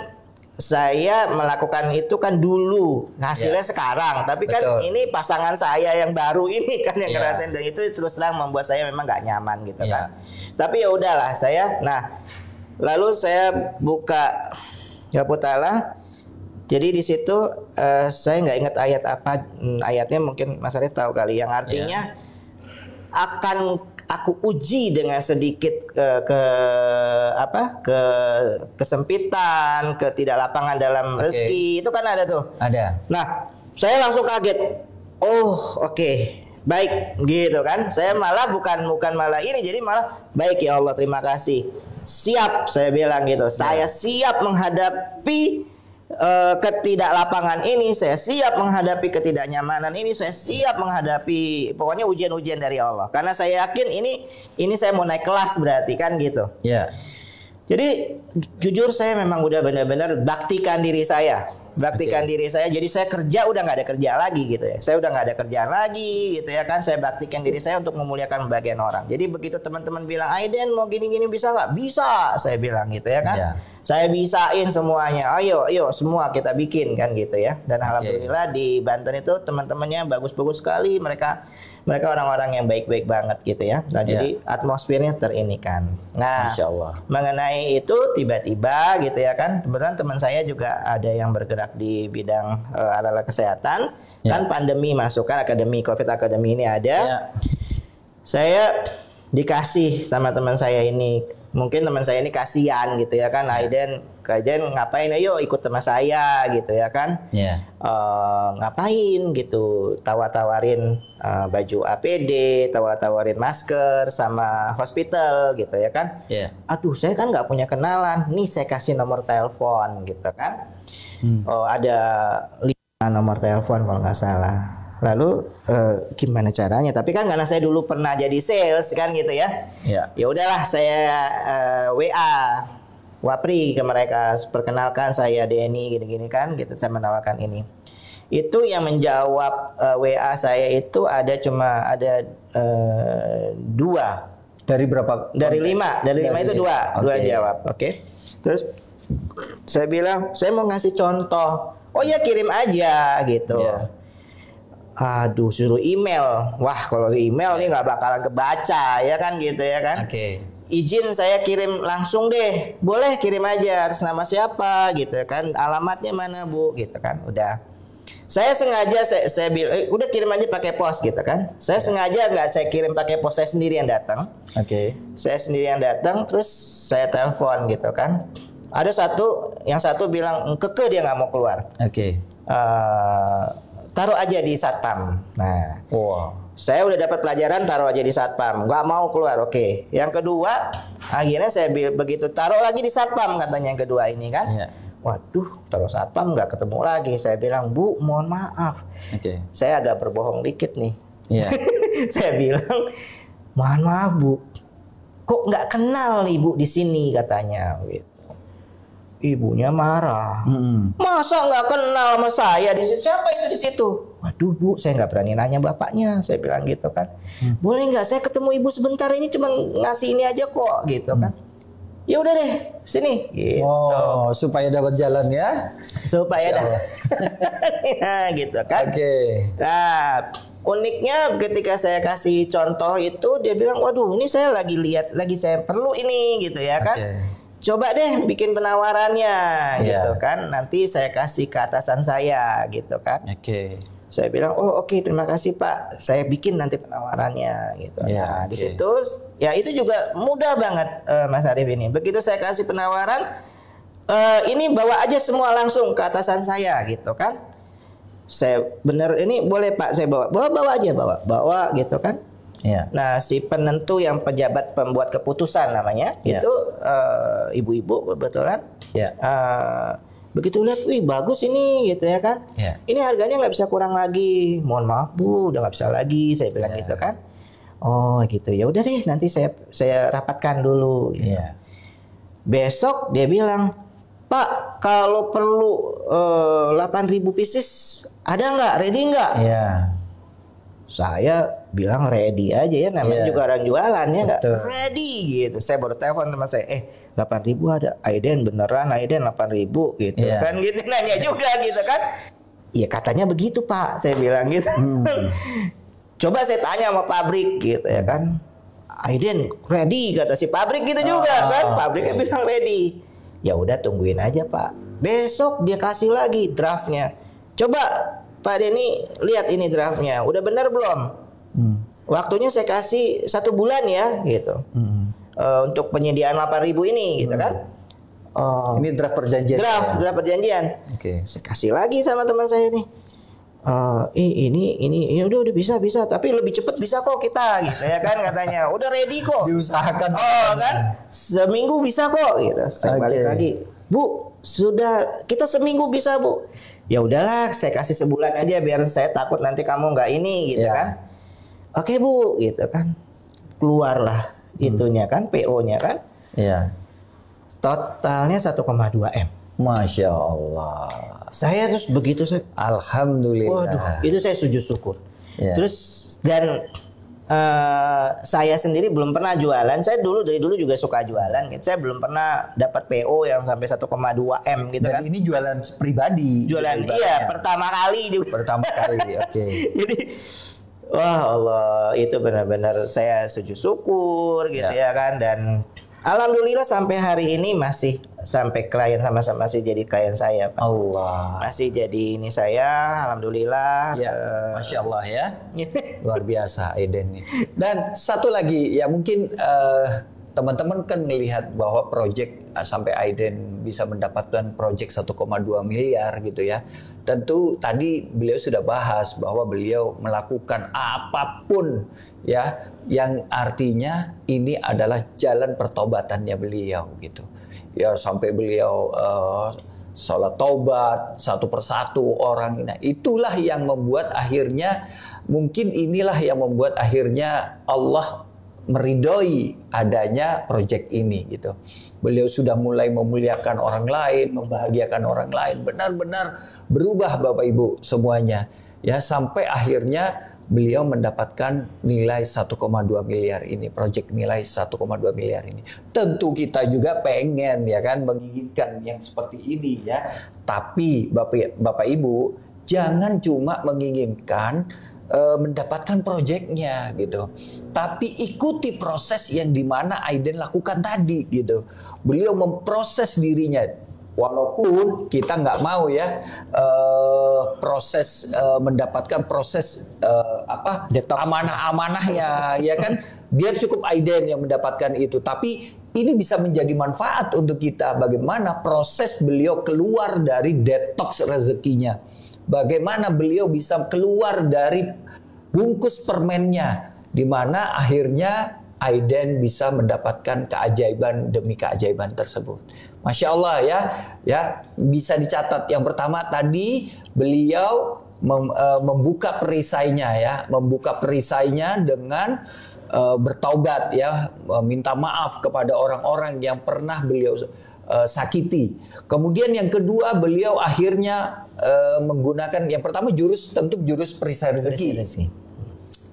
saya melakukan itu kan dulu, hasilnya sekarang. Tapi kan ini pasangan saya yang baru ini kan yang ngerasain, dan itu terus terang membuat saya memang nggak nyaman gitu kan. Tapi ya udahlah saya. Nah, lalu saya buka Yapu Ta'ala. Jadi di situ saya nggak ingat ayat apa, ayatnya mungkin Mas Arif tahu kali, yang artinya akan aku uji dengan sedikit kesempitan, ketidaklapangan dalam rezeki. Itu kan ada tuh. Ada. Nah, saya langsung kaget. Oh, oke. Baik, gitu kan. Saya malah bukan malah ini, jadi malah baik ya Allah, terima kasih. Siap, saya bilang gitu. Saya siap menghadapi ketidaklapangan ini, saya siap menghadapi ketidaknyamanan ini, saya siap menghadapi pokoknya ujian-ujian dari Allah. Karena saya yakin ini saya mau naik kelas berarti kan gitu. Jadi jujur saya memang udah benar-benar baktikan diri saya. Diri saya. Jadi saya kerja udah nggak ada kerja lagi gitu ya. Saya udah nggak ada kerjaan lagi gitu ya kan. Saya baktikan diri saya untuk memuliakan bagian orang. Jadi begitu teman-teman bilang, Aiden mau gini-gini bisa nggak? Bisa, saya bilang gitu ya kan. Saya bisain semuanya. Ayo semua kita bikin kan gitu ya. Dan alhamdulillah di Banten itu teman-temannya bagus-bagus sekali. Mereka orang-orang yang baik-baik banget gitu ya. Nah, jadi atmosfernya terinikan. Nah, Masya Allah. Mengenai itu tiba-tiba gitu ya kan, kebetulan teman saya juga ada yang bergerak di bidang alat-alat kesehatan. Kan pandemi masuk kan, COVID Academy ini ada. Saya dikasih sama teman saya ini, mungkin teman saya ini kasihan gitu ya kan, Aiden ngapain, ayo ikut sama saya gitu ya kan. Ngapain gitu, tawarin baju APD, tawarin masker sama hospital gitu ya kan. Aduh, saya kan nggak punya kenalan, nih saya kasih nomor telepon gitu kan. Ada 5 nomor telepon kalau nggak salah. Lalu gimana caranya? Tapi kan karena saya dulu pernah jadi sales kan gitu ya. Ya udahlah saya WA Wapri ke mereka, perkenalkan saya Denny gini-gini kan gitu, saya menawarkan ini. Itu yang menjawab WA saya itu cuma ada 2. Dari berapa? Dari 5. Dari 5 itu 2. 2 jawab. Oke. Terus saya bilang, saya mau ngasih contoh. Oh ya, kirim aja gitu. Aduh, suruh email. Wah, kalau email nih nggak bakalan kebaca ya kan gitu ya kan. Izin saya kirim langsung deh. Boleh kirim aja atas nama siapa gitu kan. Alamatnya mana Bu gitu kan. Udah. Saya sengaja saya bilang udah kirim aja pakai pos gitu kan. Saya sengaja nggak saya kirim pakai pos, saya sendiri yang datang. Saya sendiri yang datang, terus saya telepon gitu kan. Ada yang satu bilang keke dia nggak mau keluar. Taruh aja di satpam. Nah, saya udah dapat pelajaran, taruh aja di satpam, nggak mau keluar. Yang kedua, akhirnya saya begitu taruh lagi di satpam katanya yang kedua ini kan. Waduh, taruh satpam nggak ketemu lagi. Saya bilang, Bu, mohon maaf, saya agak berbohong dikit nih. Saya bilang, mohon maaf Bu, kok nggak kenal nih Bu di sini katanya. Gitu. Ibunya marah. Masa nggak kenal sama saya di situ? Siapa itu di situ? Waduh Bu, saya nggak berani nanya bapaknya. Saya bilang gitu kan. Boleh nggak saya ketemu ibu sebentar, ini cuma ngasih ini aja kok gitu kan. Ya udah deh, sini. Gitu. Supaya dapat jalan ya. Supaya ya, gitu kan. Nah, Uniknya ketika saya kasih contoh itu dia bilang, waduh ini saya lagi lihat, lagi saya perlu ini gitu ya kan. Coba deh bikin penawarannya gitu kan. Nanti saya kasih ke atasan saya gitu kan. Saya bilang, oh oke, terima kasih Pak. Saya bikin nanti penawarannya gitu. Nah di situ ya itu juga mudah banget Mas Arief ini. Begitu saya kasih penawaran, ini bawa aja semua langsung ke atasan saya gitu kan. Saya bener ini boleh Pak saya bawa aja bawa gitu kan. Nah si penentu yang pejabat pembuat keputusan namanya itu ibu-ibu kebetulan. Begitu lihat, wih bagus ini gitu ya kan. Ini harganya nggak bisa kurang lagi. Mohon maaf Bu, udah nggak bisa lagi. Saya bilang gitu kan. Oh gitu ya udah deh nanti saya rapatkan dulu. Gitu. Besok dia bilang, Pak, kalau perlu 8.000 pieces ada nggak? Ready nggak? Saya bilang ready aja ya, namanya juga orang jualan ya nggak? Ready gitu. Saya baru telepon teman saya, 8.000 ada. Aiden beneran Aiden 8.000 gitu kan? Gitu nanya juga gitu kan? Iya katanya begitu Pak, saya bilang gitu. Coba saya tanya sama pabrik gitu ya kan? Aiden ready kata si pabrik gitu juga kan? Pabriknya bilang ready. Ya udah tungguin aja Pak. Besok dia kasih lagi draftnya. Coba Pak Denny lihat ini draftnya. Udah benar belum? Waktunya saya kasih 1 bulan ya gitu. Untuk penyediaan 8.000 ini gitu kan. Ini draft perjanjian. Draft perjanjian. Saya kasih lagi sama teman saya nih. Ini ya udah bisa tapi lebih cepat bisa kok kita gitu ya kan katanya udah ready kok diusahakan kan seminggu bisa kok gitu. Saya balik lagi, Bu sudah kita seminggu bisa Bu, ya udahlah saya kasih sebulan aja biar saya takut nanti kamu nggak ini gitu kan. Oke Bu gitu kan, keluarlah itunya kan PO-nya kan. Totalnya 1,2 M. Masya Allah. Saya terus begitu saya. Alhamdulillah. Waduh, itu saya sujud syukur. Terus dan saya sendiri belum pernah jualan. Saya dari dulu juga suka jualan. Gitu. Saya belum pernah dapat PO yang sampai 1,2 M gitu dan kan. Ini jualan pribadi. Jualan iya pertama kali juga. Pertama kali, Jadi wah Allah itu benar-benar saya sujud syukur gitu ya kan dan alhamdulillah sampai hari ini masih sampai klien sama-sama masih jadi klien saya Pak. Allah. Masih jadi ini saya alhamdulillah. Masya Allah ya. Luar biasa Aiden nih. Dan satu lagi ya mungkin teman-teman kan melihat bahwa proyek sampai Aiden bisa mendapatkan proyek 1,2 miliar gitu ya. Tentu tadi beliau sudah bahas bahwa beliau melakukan apapun ya yang artinya ini adalah jalan pertobatannya beliau gitu. Ya sampai beliau sholat taubat satu persatu orang. Nah, itulah yang membuat akhirnya mungkin inilah yang membuat akhirnya Allah meridhoi adanya proyek ini gitu. Beliau sudah mulai memuliakan orang lain, membahagiakan orang lain, benar-benar berubah Bapak Ibu semuanya. Ya sampai akhirnya beliau mendapatkan nilai 1,2 miliar ini, proyek nilai 1,2 miliar ini. Tentu kita juga pengen ya kan menginginkan yang seperti ini ya. Tapi Bapak Ibu jangan cuma menginginkan mendapatkan proyeknya gitu. Tapi ikuti proses yang dimana Aiden lakukan tadi gitu. Beliau memproses dirinya. Walaupun kita nggak mau ya proses mendapatkan proses amanah-amanahnya ya kan biar cukup Aiden yang mendapatkan itu, tapi ini bisa menjadi manfaat untuk kita bagaimana proses beliau keluar dari detox rezekinya, bagaimana beliau bisa keluar dari bungkus permennya di mana akhirnya Aiden bisa mendapatkan keajaiban demi keajaiban tersebut. Masya Allah ya bisa dicatat. Yang pertama tadi beliau membuka perisainya dengan bertaubat ya, minta maaf kepada orang-orang yang pernah beliau sakiti. Kemudian yang kedua beliau akhirnya menggunakan yang pertama tentu jurus perisai rezeki.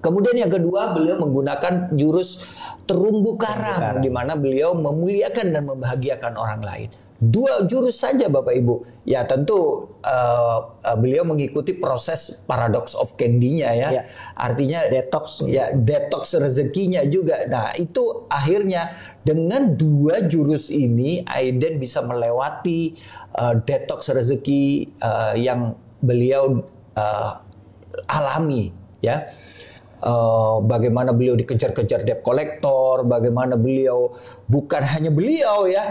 Kemudian yang kedua, beliau menggunakan jurus terumbu karang, di mana beliau memuliakan dan membahagiakan orang lain. 2 jurus saja Bapak Ibu. Ya tentu beliau mengikuti proses paradox of candy-nya ya. Artinya detox. Ya, detox rezekinya juga. Nah, itu akhirnya dengan 2 jurus ini Aiden bisa melewati detox rezeki yang beliau alami ya. Bagaimana beliau dikejar-kejar debt collector, bagaimana beliau, bukan hanya beliau ya,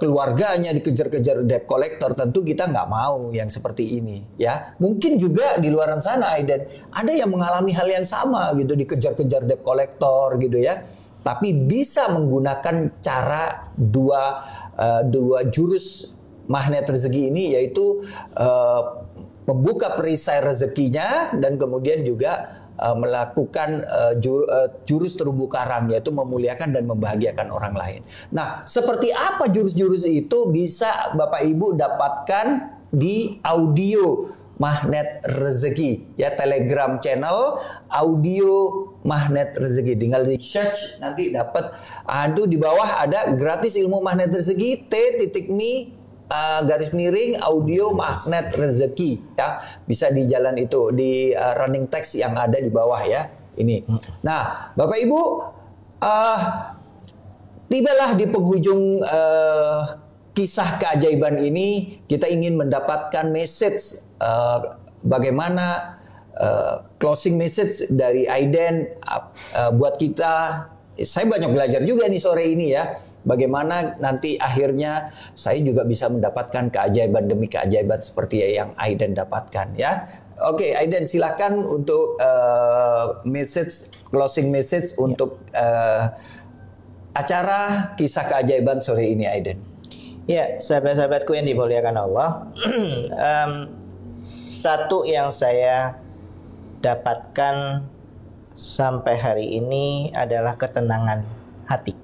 keluarganya dikejar-kejar debt collector. Tentu kita nggak mau yang seperti ini ya. Mungkin juga di luaran sana Aiden ada yang mengalami hal yang sama gitu, dikejar-kejar debt collector gitu ya. Tapi bisa menggunakan cara dua jurus magnet rezeki ini, yaitu membuka perisai rezekinya dan kemudian juga melakukan jurus terumbu karang, yaitu memuliakan dan membahagiakan orang lain. Nah, seperti apa jurus-jurus itu bisa Bapak Ibu dapatkan di audio magnet rezeki ya, Telegram channel audio magnet rezeki. Tinggal di search nanti dapat. Itu di bawah ada gratis ilmu magnet rezeki t.me _audio magnet rezeki ya, bisa di jalan itu di running text yang ada di bawah ya ini. Nah Bapak Ibu, tibalah di penghujung kisah keajaiban ini. Kita ingin mendapatkan message bagaimana closing message dari Aiden buat kita. Saya banyak belajar juga nih sore ini ya. Bagaimana nanti akhirnya saya juga bisa mendapatkan keajaiban demi keajaiban seperti yang Aiden dapatkan ya. Oke, Aiden silakan untuk closing message untuk acara kisah keajaiban sore ini Aiden. Ya, sahabat-sahabatku yang dimuliakan Allah. Satu yang saya dapatkan sampai hari ini adalah ketenangan hati.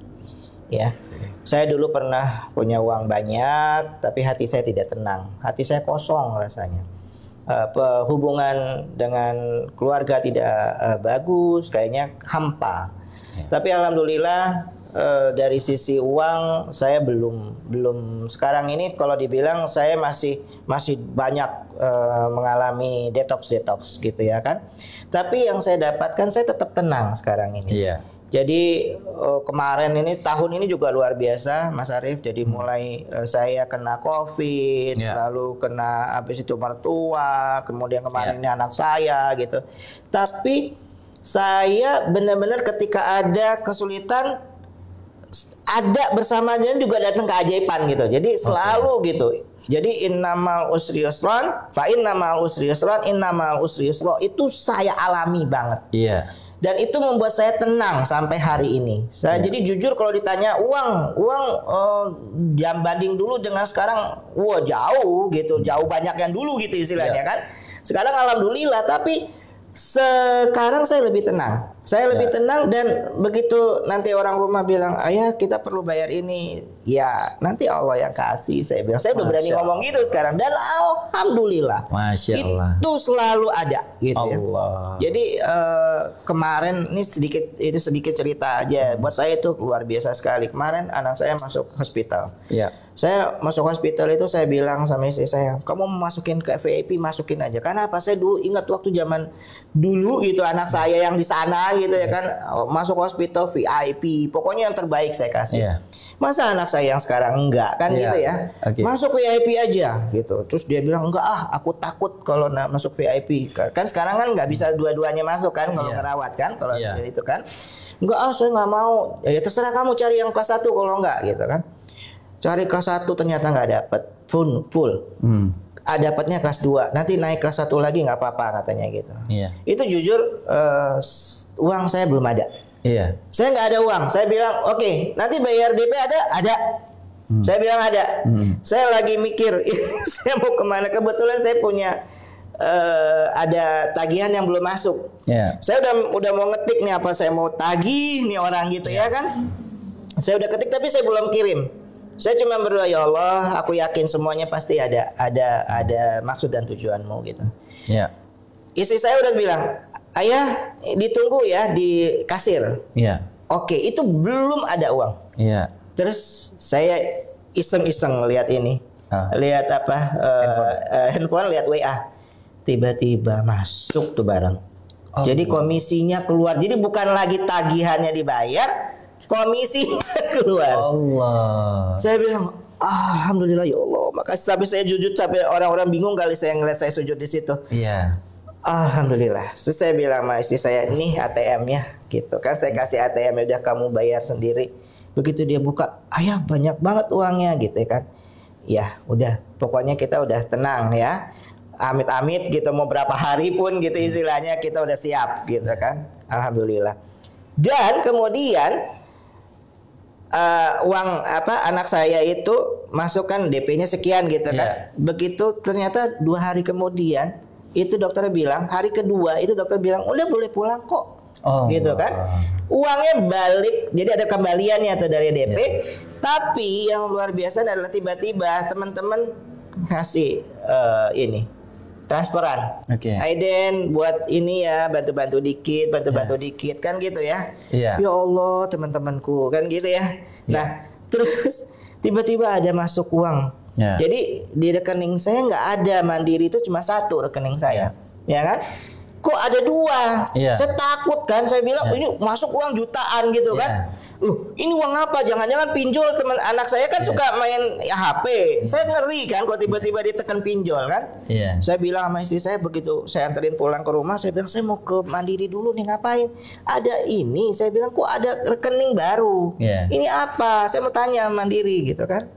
Ya, saya dulu pernah punya uang banyak, tapi hati saya tidak tenang. Hati saya kosong rasanya. Hubungan dengan keluarga tidak bagus, kayaknya hampa. Tapi alhamdulillah dari sisi uang saya belum sekarang ini kalau dibilang saya masih banyak mengalami detox gitu ya kan. Tapi yang saya dapatkan, saya tetap tenang sekarang ini. Iya. Jadi kemarin ini, tahun ini juga luar biasa Mas Arief. Jadi mulai saya kena COVID, lalu kena habis itu mertua, kemudian kemarin ini anak saya gitu. Tapi saya benar-benar ketika ada kesulitan, ada bersamanya juga datang keajaiban gitu. Jadi selalu gitu. Jadi innamal usri yusran, fa innamal usri yusran, innamal usri yusra. Itu saya alami banget. Iya. Dan itu membuat saya tenang sampai hari ini. Saya jadi jujur kalau ditanya uang jam banding dulu dengan sekarang, wah jauh gitu, jauh banyak yang dulu gitu istilahnya kan. Sekarang alhamdulillah, tapi sekarang saya lebih tenang. Saya lebih tenang, dan begitu nanti orang rumah bilang, ayah kita perlu bayar ini, ya nanti Allah yang kasih. Saya bilang, saya udah berani ngomong gitu sekarang, dan alhamdulillah, Masya Allah, itu selalu ada gitu Allah. Ya. Jadi kemarin ini sedikit cerita aja. Buat saya itu luar biasa sekali. Kemarin anak saya masuk hospital. Ya. Saya masuk hospital itu saya bilang sama istri saya, kamu mau masukin ke VIP, masukin aja. Karena apa? Saya dulu ingat waktu zaman dulu gitu, anak saya yang di sana gitu ya kan, masuk hospital VIP, pokoknya yang terbaik saya kasih. Masa anak saya yang sekarang enggak kan gitu ya. Masuk VIP aja gitu. Terus dia bilang, enggak aku takut kalau masuk VIP. Kan sekarang kan nggak bisa dua-duanya masuk kan kalau ngerawat kan, kalau itu kan. Enggak saya nggak mau. Ya terserah kamu cari yang kelas 1 kalau enggak gitu kan. Cari kelas 1 ternyata nggak dapet full. Dapatnya kelas 2. Nanti naik kelas 1 lagi nggak apa-apa katanya gitu. Itu jujur uang saya belum ada. Saya nggak ada uang. Saya bilang oke, nanti bayar DP ada. Saya bilang ada. Saya lagi mikir saya mau kemana. Kebetulan saya punya ada tagihan yang belum masuk. Saya udah mau ngetik nih apa saya mau tagih nih orang gitu ya kan. Saya udah ketik tapi saya belum kirim. Saya cuma berdoa, ya Allah, aku yakin semuanya pasti ada maksud dan tujuanmu gitu. Istri saya udah bilang, ayah ditunggu ya di kasir. Iya. Oke, itu belum ada uang. Iya. Terus saya iseng-iseng lihat ini, lihat apa handphone, lihat WA. Tiba-tiba masuk tuh barang. Jadi komisinya keluar. Jadi bukan lagi tagihannya dibayar, komisinya keluar. Allah. Saya bilang, alhamdulillah ya Allah. Makasih, sampai saya sujud, sampai orang-orang bingung kali saya ngeliat saya sujud di situ. Iya. Alhamdulillah. Terus saya bilang sama istri saya, ini ATM-nya gitu kan, saya kasih ATM, udah kamu bayar sendiri. Begitu dia buka, ayah banyak banget uangnya gitu kan. Ya udah, pokoknya kita udah tenang ya. Amit-amit gitu, mau berapa hari pun gitu istilahnya kita udah siap gitu kan. Alhamdulillah. Dan kemudian uang apa anak saya itu masukkan DP-nya sekian gitu kan. Begitu ternyata 2 hari kemudian itu dokternya bilang, hari kedua itu dokter bilang udah boleh pulang kok. Gitu kan. Uangnya balik, jadi ada kembaliannya tuh dari DP. Tapi yang luar biasa adalah tiba-tiba teman-teman ngasih ini transferan. Aiden buat ini ya, bantu-bantu dikit, bantu-bantu dikit kan gitu ya. Ya Allah, teman-temanku kan gitu ya. Nah, terus tiba-tiba ada masuk uang. Jadi di rekening saya nggak ada Mandiri, itu cuma 1 rekening saya. Ya kan? Kok ada 2? Saya takut kan, saya bilang ini masuk uang jutaan gitu kan. Loh, ini uang apa? Jangan-jangan pinjol teman anak saya kan suka main HP. Saya ngeri kan kalau tiba-tiba ditekan pinjol kan. Saya bilang sama istri saya, begitu saya anterin pulang ke rumah, saya bilang saya mau ke Mandiri dulu nih, ngapain? Ada ini, saya bilang kok ada rekening baru. Ini apa? Saya mau tanya Mandiri gitu kan.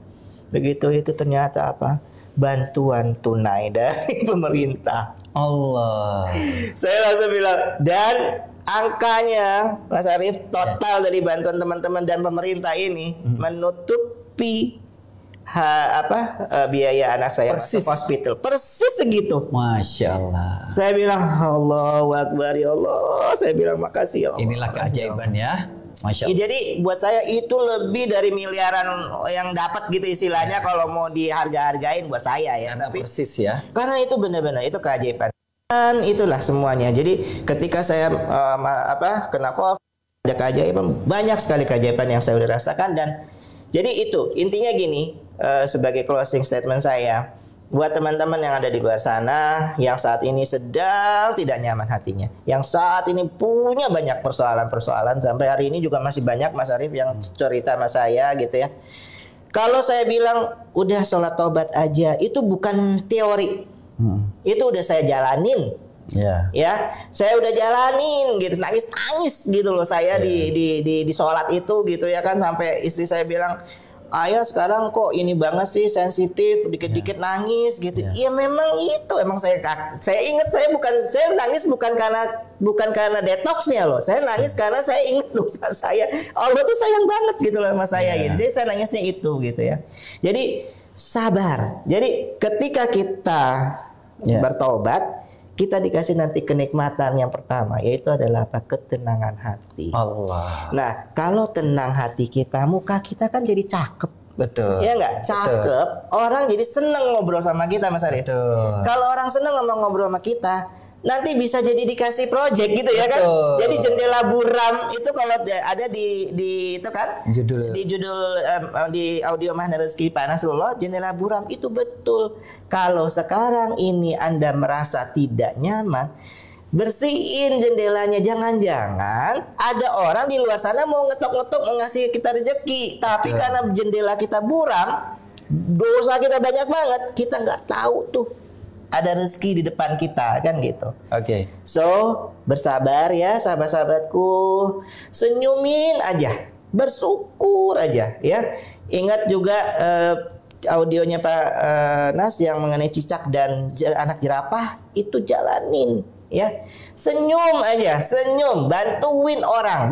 Begitu itu ternyata apa? Bantuan tunai dari pemerintah. Allah. Saya langsung bilang, dan angkanya Mas Arief total dari bantuan teman-teman dan pemerintah ini menutupi biaya anak saya ke hospital. Persis segitu. Masya Allah. Saya bilang Allahu Akbar ya Allah. Saya bilang makasih ya Allah. Inilah keajaiban ya. Masya Allah. Jadi buat saya itu lebih dari miliaran yang dapat gitu istilahnya kalau mau diharga-hargain buat saya ya. Karena tapi persis ya. Karena itu benar-benar itu keajaiban. Dan itulah semuanya. Jadi ketika saya kena COVID, ada keajaiban, banyak sekali keajaiban yang saya udah rasakan. Dan jadi itu intinya gini, sebagai closing statement saya buat teman-teman yang ada di luar sana yang saat ini sedang tidak nyaman hatinya, yang saat ini punya banyak persoalan-persoalan, sampai hari ini juga masih banyak Mas Arief yang cerita sama saya gitu ya. Kalau saya bilang udah sholat taubat aja, itu bukan teori. Itu udah saya jalanin. Ya, saya udah jalanin gitu, nangis gitu loh saya di sholat itu gitu ya kan, sampai istri saya bilang, ayah sekarang kok ini banget sih, sensitif, dikit-dikit nangis gitu. Ya memang itu, emang saya ingat saya nangis bukan karena detoxnya loh. Saya nangis karena saya ingat dosa saya. Allah tuh sayang banget gitu loh sama saya gitu. Jadi saya nangisnya itu gitu ya. Jadi sabar. Jadi ketika kita bertobat, kita dikasih nanti kenikmatan yang pertama, yaitu adalah apa? Ketenangan hati. Allah. Nah, kalau tenang hati kita, muka kita kan jadi cakep. Betul. Ya nggak? Cakep. Betul. Orang jadi seneng ngobrol sama kita, Mas Arief. Kalau orang seneng ngobrol sama kita, nanti bisa jadi dikasih project gitu ya kan. Jadi jendela buram itu kalau ada di itu kan di audio Mahna Rezeki Pak Nasrullah, jendela buram itu betul. Kalau sekarang ini Anda merasa tidak nyaman, bersihin jendelanya. Jangan-jangan ada orang di luar sana mau ngetok-ngetok mau ngasih kita rezeki, tapi karena jendela kita buram, dosa kita banyak banget, kita nggak tahu tuh ada rezeki di depan kita kan gitu. So bersabar ya sahabat-sahabatku, senyumin aja, bersyukur aja ya. Ingat juga audionya Pak Nas yang mengenai cicak dan anak jerapah, itu jalanin ya. Senyum aja, senyum, bantuin orang,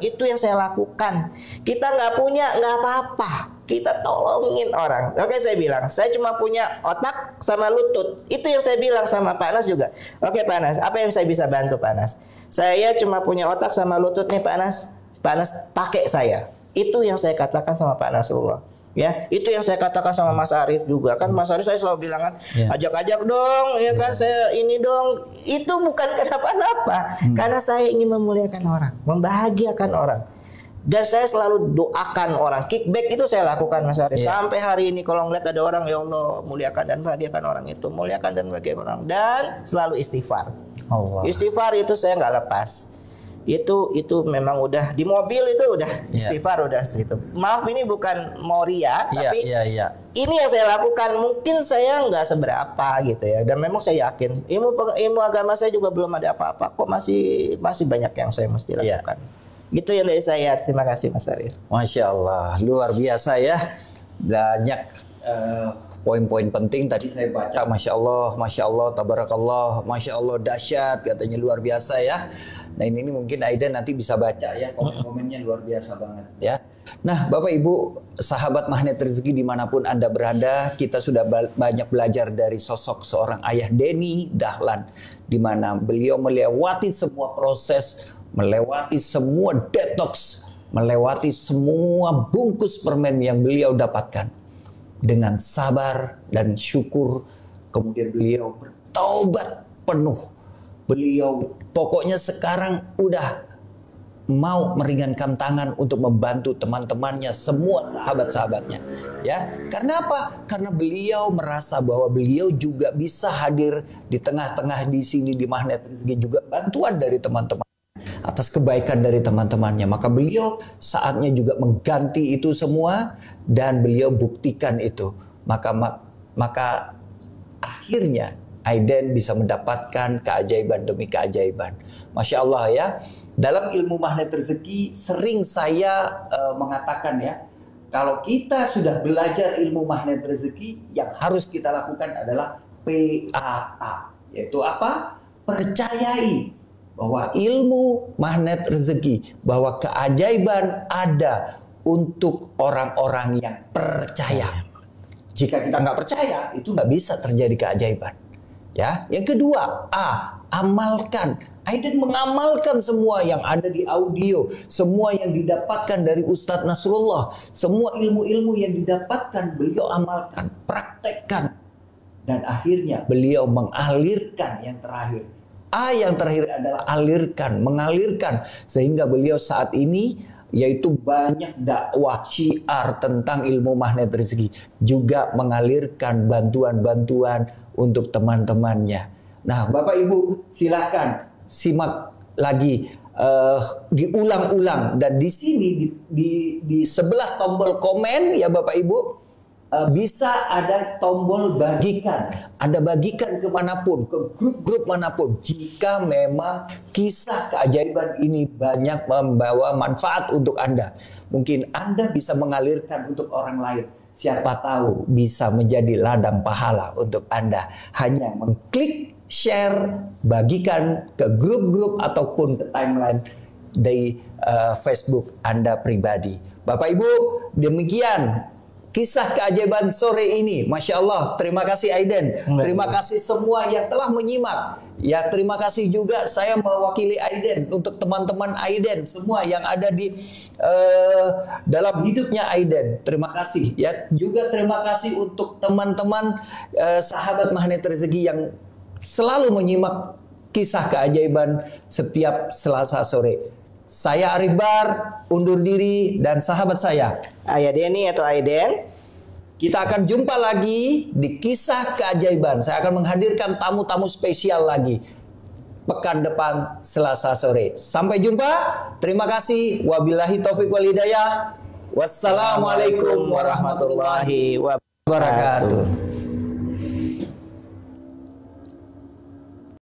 itu yang saya lakukan. Kita nggak punya, nggak apa-apa, kita tolongin orang. Oke, saya bilang, saya cuma punya otak sama lutut. Itu yang saya bilang sama Pak Nas juga. Oke Pak Nas, apa yang saya bisa bantu Pak Nas? Saya cuma punya otak sama lutut nih Pak Nas. Pak Nas pakai saya. Itu yang saya katakan sama Pak Nasrullah. Ya, itu yang saya katakan sama Mas Arief juga kan. Mas Arief saya selalu bilang kan, ajak-ajak dong, ya kan saya ini dong. Itu bukan kenapa-napa, karena saya ingin memuliakan orang, membahagiakan orang. Dan saya selalu doakan orang. Kickback itu saya lakukan Mas Arief. Sampai hari ini kalau ngeliat ada orang, ya Allah muliakan dan bahagiakan orang itu, muliakan dan bahagiakan orang, dan selalu istighfar. Istighfar itu saya nggak lepas. Itu memang udah di mobil itu udah istighfar udah gitu. Maaf ini bukan mau ria, tapi ini yang saya lakukan. Mungkin saya nggak seberapa gitu ya, dan memang saya yakin ilmu agama saya juga belum ada apa-apa kok, masih banyak yang saya mesti lakukan. Gitu ya dari saya. Terima kasih Mas Arief. Masya Allah, luar biasa ya, banyak poin-poin penting tadi saya baca. Masya Allah, tabarakallah, Masya Allah, dahsyat, katanya luar biasa ya. Nah ini mungkin Aiden nanti bisa baca ya, komen-komennya luar biasa banget ya. Nah Bapak Ibu, sahabat Magnet Rezeki dimanapun Anda berada, kita sudah banyak belajar dari sosok seorang ayah Denny Dahlan, di mana beliau melewati semua proses, melewati semua detox, melewati semua bungkus permen yang beliau dapatkan. Dengan sabar dan syukur, kemudian beliau bertaubat penuh. Beliau pokoknya sekarang udah mau meringankan tangan untuk membantu teman-temannya, semua sahabat-sahabatnya. Ya, karena apa? Karena beliau merasa bahwa beliau juga bisa hadir di tengah-tengah di sini di Magnet Rezeki, juga bantuan dari teman-teman, atas kebaikan dari teman-temannya. Maka beliau saatnya juga mengganti itu semua, dan beliau buktikan itu. Maka akhirnya Aiden bisa mendapatkan keajaiban demi keajaiban. Masya Allah ya. Dalam ilmu Magnet Rezeki sering saya mengatakan ya, kalau kita sudah belajar ilmu Magnet Rezeki, yang harus kita lakukan adalah PAA. Yaitu apa? Percayai bahwa ilmu Magnet Rezeki, bahwa keajaiban ada untuk orang-orang yang percaya. Jika kita nggak percaya, itu nggak bisa terjadi keajaiban. Ya, yang kedua, amalkan. Aiden mengamalkan semua yang ada di audio, semua yang didapatkan dari Ustadz Nasrullah, semua ilmu-ilmu yang didapatkan beliau amalkan, praktekkan, dan akhirnya beliau mengalirkan yang terakhir. Yang terakhir adalah alirkan, mengalirkan, sehingga beliau saat ini yaitu banyak dakwah syiar tentang ilmu Magnet Rezeki, juga mengalirkan bantuan-bantuan untuk teman-temannya. Nah, Bapak Ibu silakan simak lagi, diulang-ulang, dan di sini di sebelah tombol komen ya Bapak Ibu, bisa ada tombol bagikan. Ada bagikan kemanapun, ke grup-grup manapun. Jika memang kisah keajaiban ini banyak membawa manfaat untuk Anda, mungkin Anda bisa mengalirkan untuk orang lain. Siapa tahu bisa menjadi ladang pahala untuk Anda. Hanya mengklik share, bagikan ke grup-grup ataupun ke timeline di Facebook Anda pribadi. Bapak Ibu, demikian kisah keajaiban sore ini. Masya Allah, terima kasih Aiden. Terima kasih semua yang telah menyimak. Ya, terima kasih juga saya mewakili Aiden untuk teman-teman Aiden semua yang ada di dalam hidupnya Aiden. Terima kasih. Ya, juga terima kasih untuk teman-teman sahabat Magnet Rezeki yang selalu menyimak kisah keajaiban setiap Selasa sore. Saya Arief Bar, undur diri, dan sahabat saya Ayah Denny atau Aiden. Kita akan jumpa lagi di kisah keajaiban. Saya akan menghadirkan tamu-tamu spesial lagi pekan depan Selasa sore. Sampai jumpa. Terima kasih. Wabillahi taufiq wal hidayah. Wassalamualaikum warahmatullahi wabarakatuh.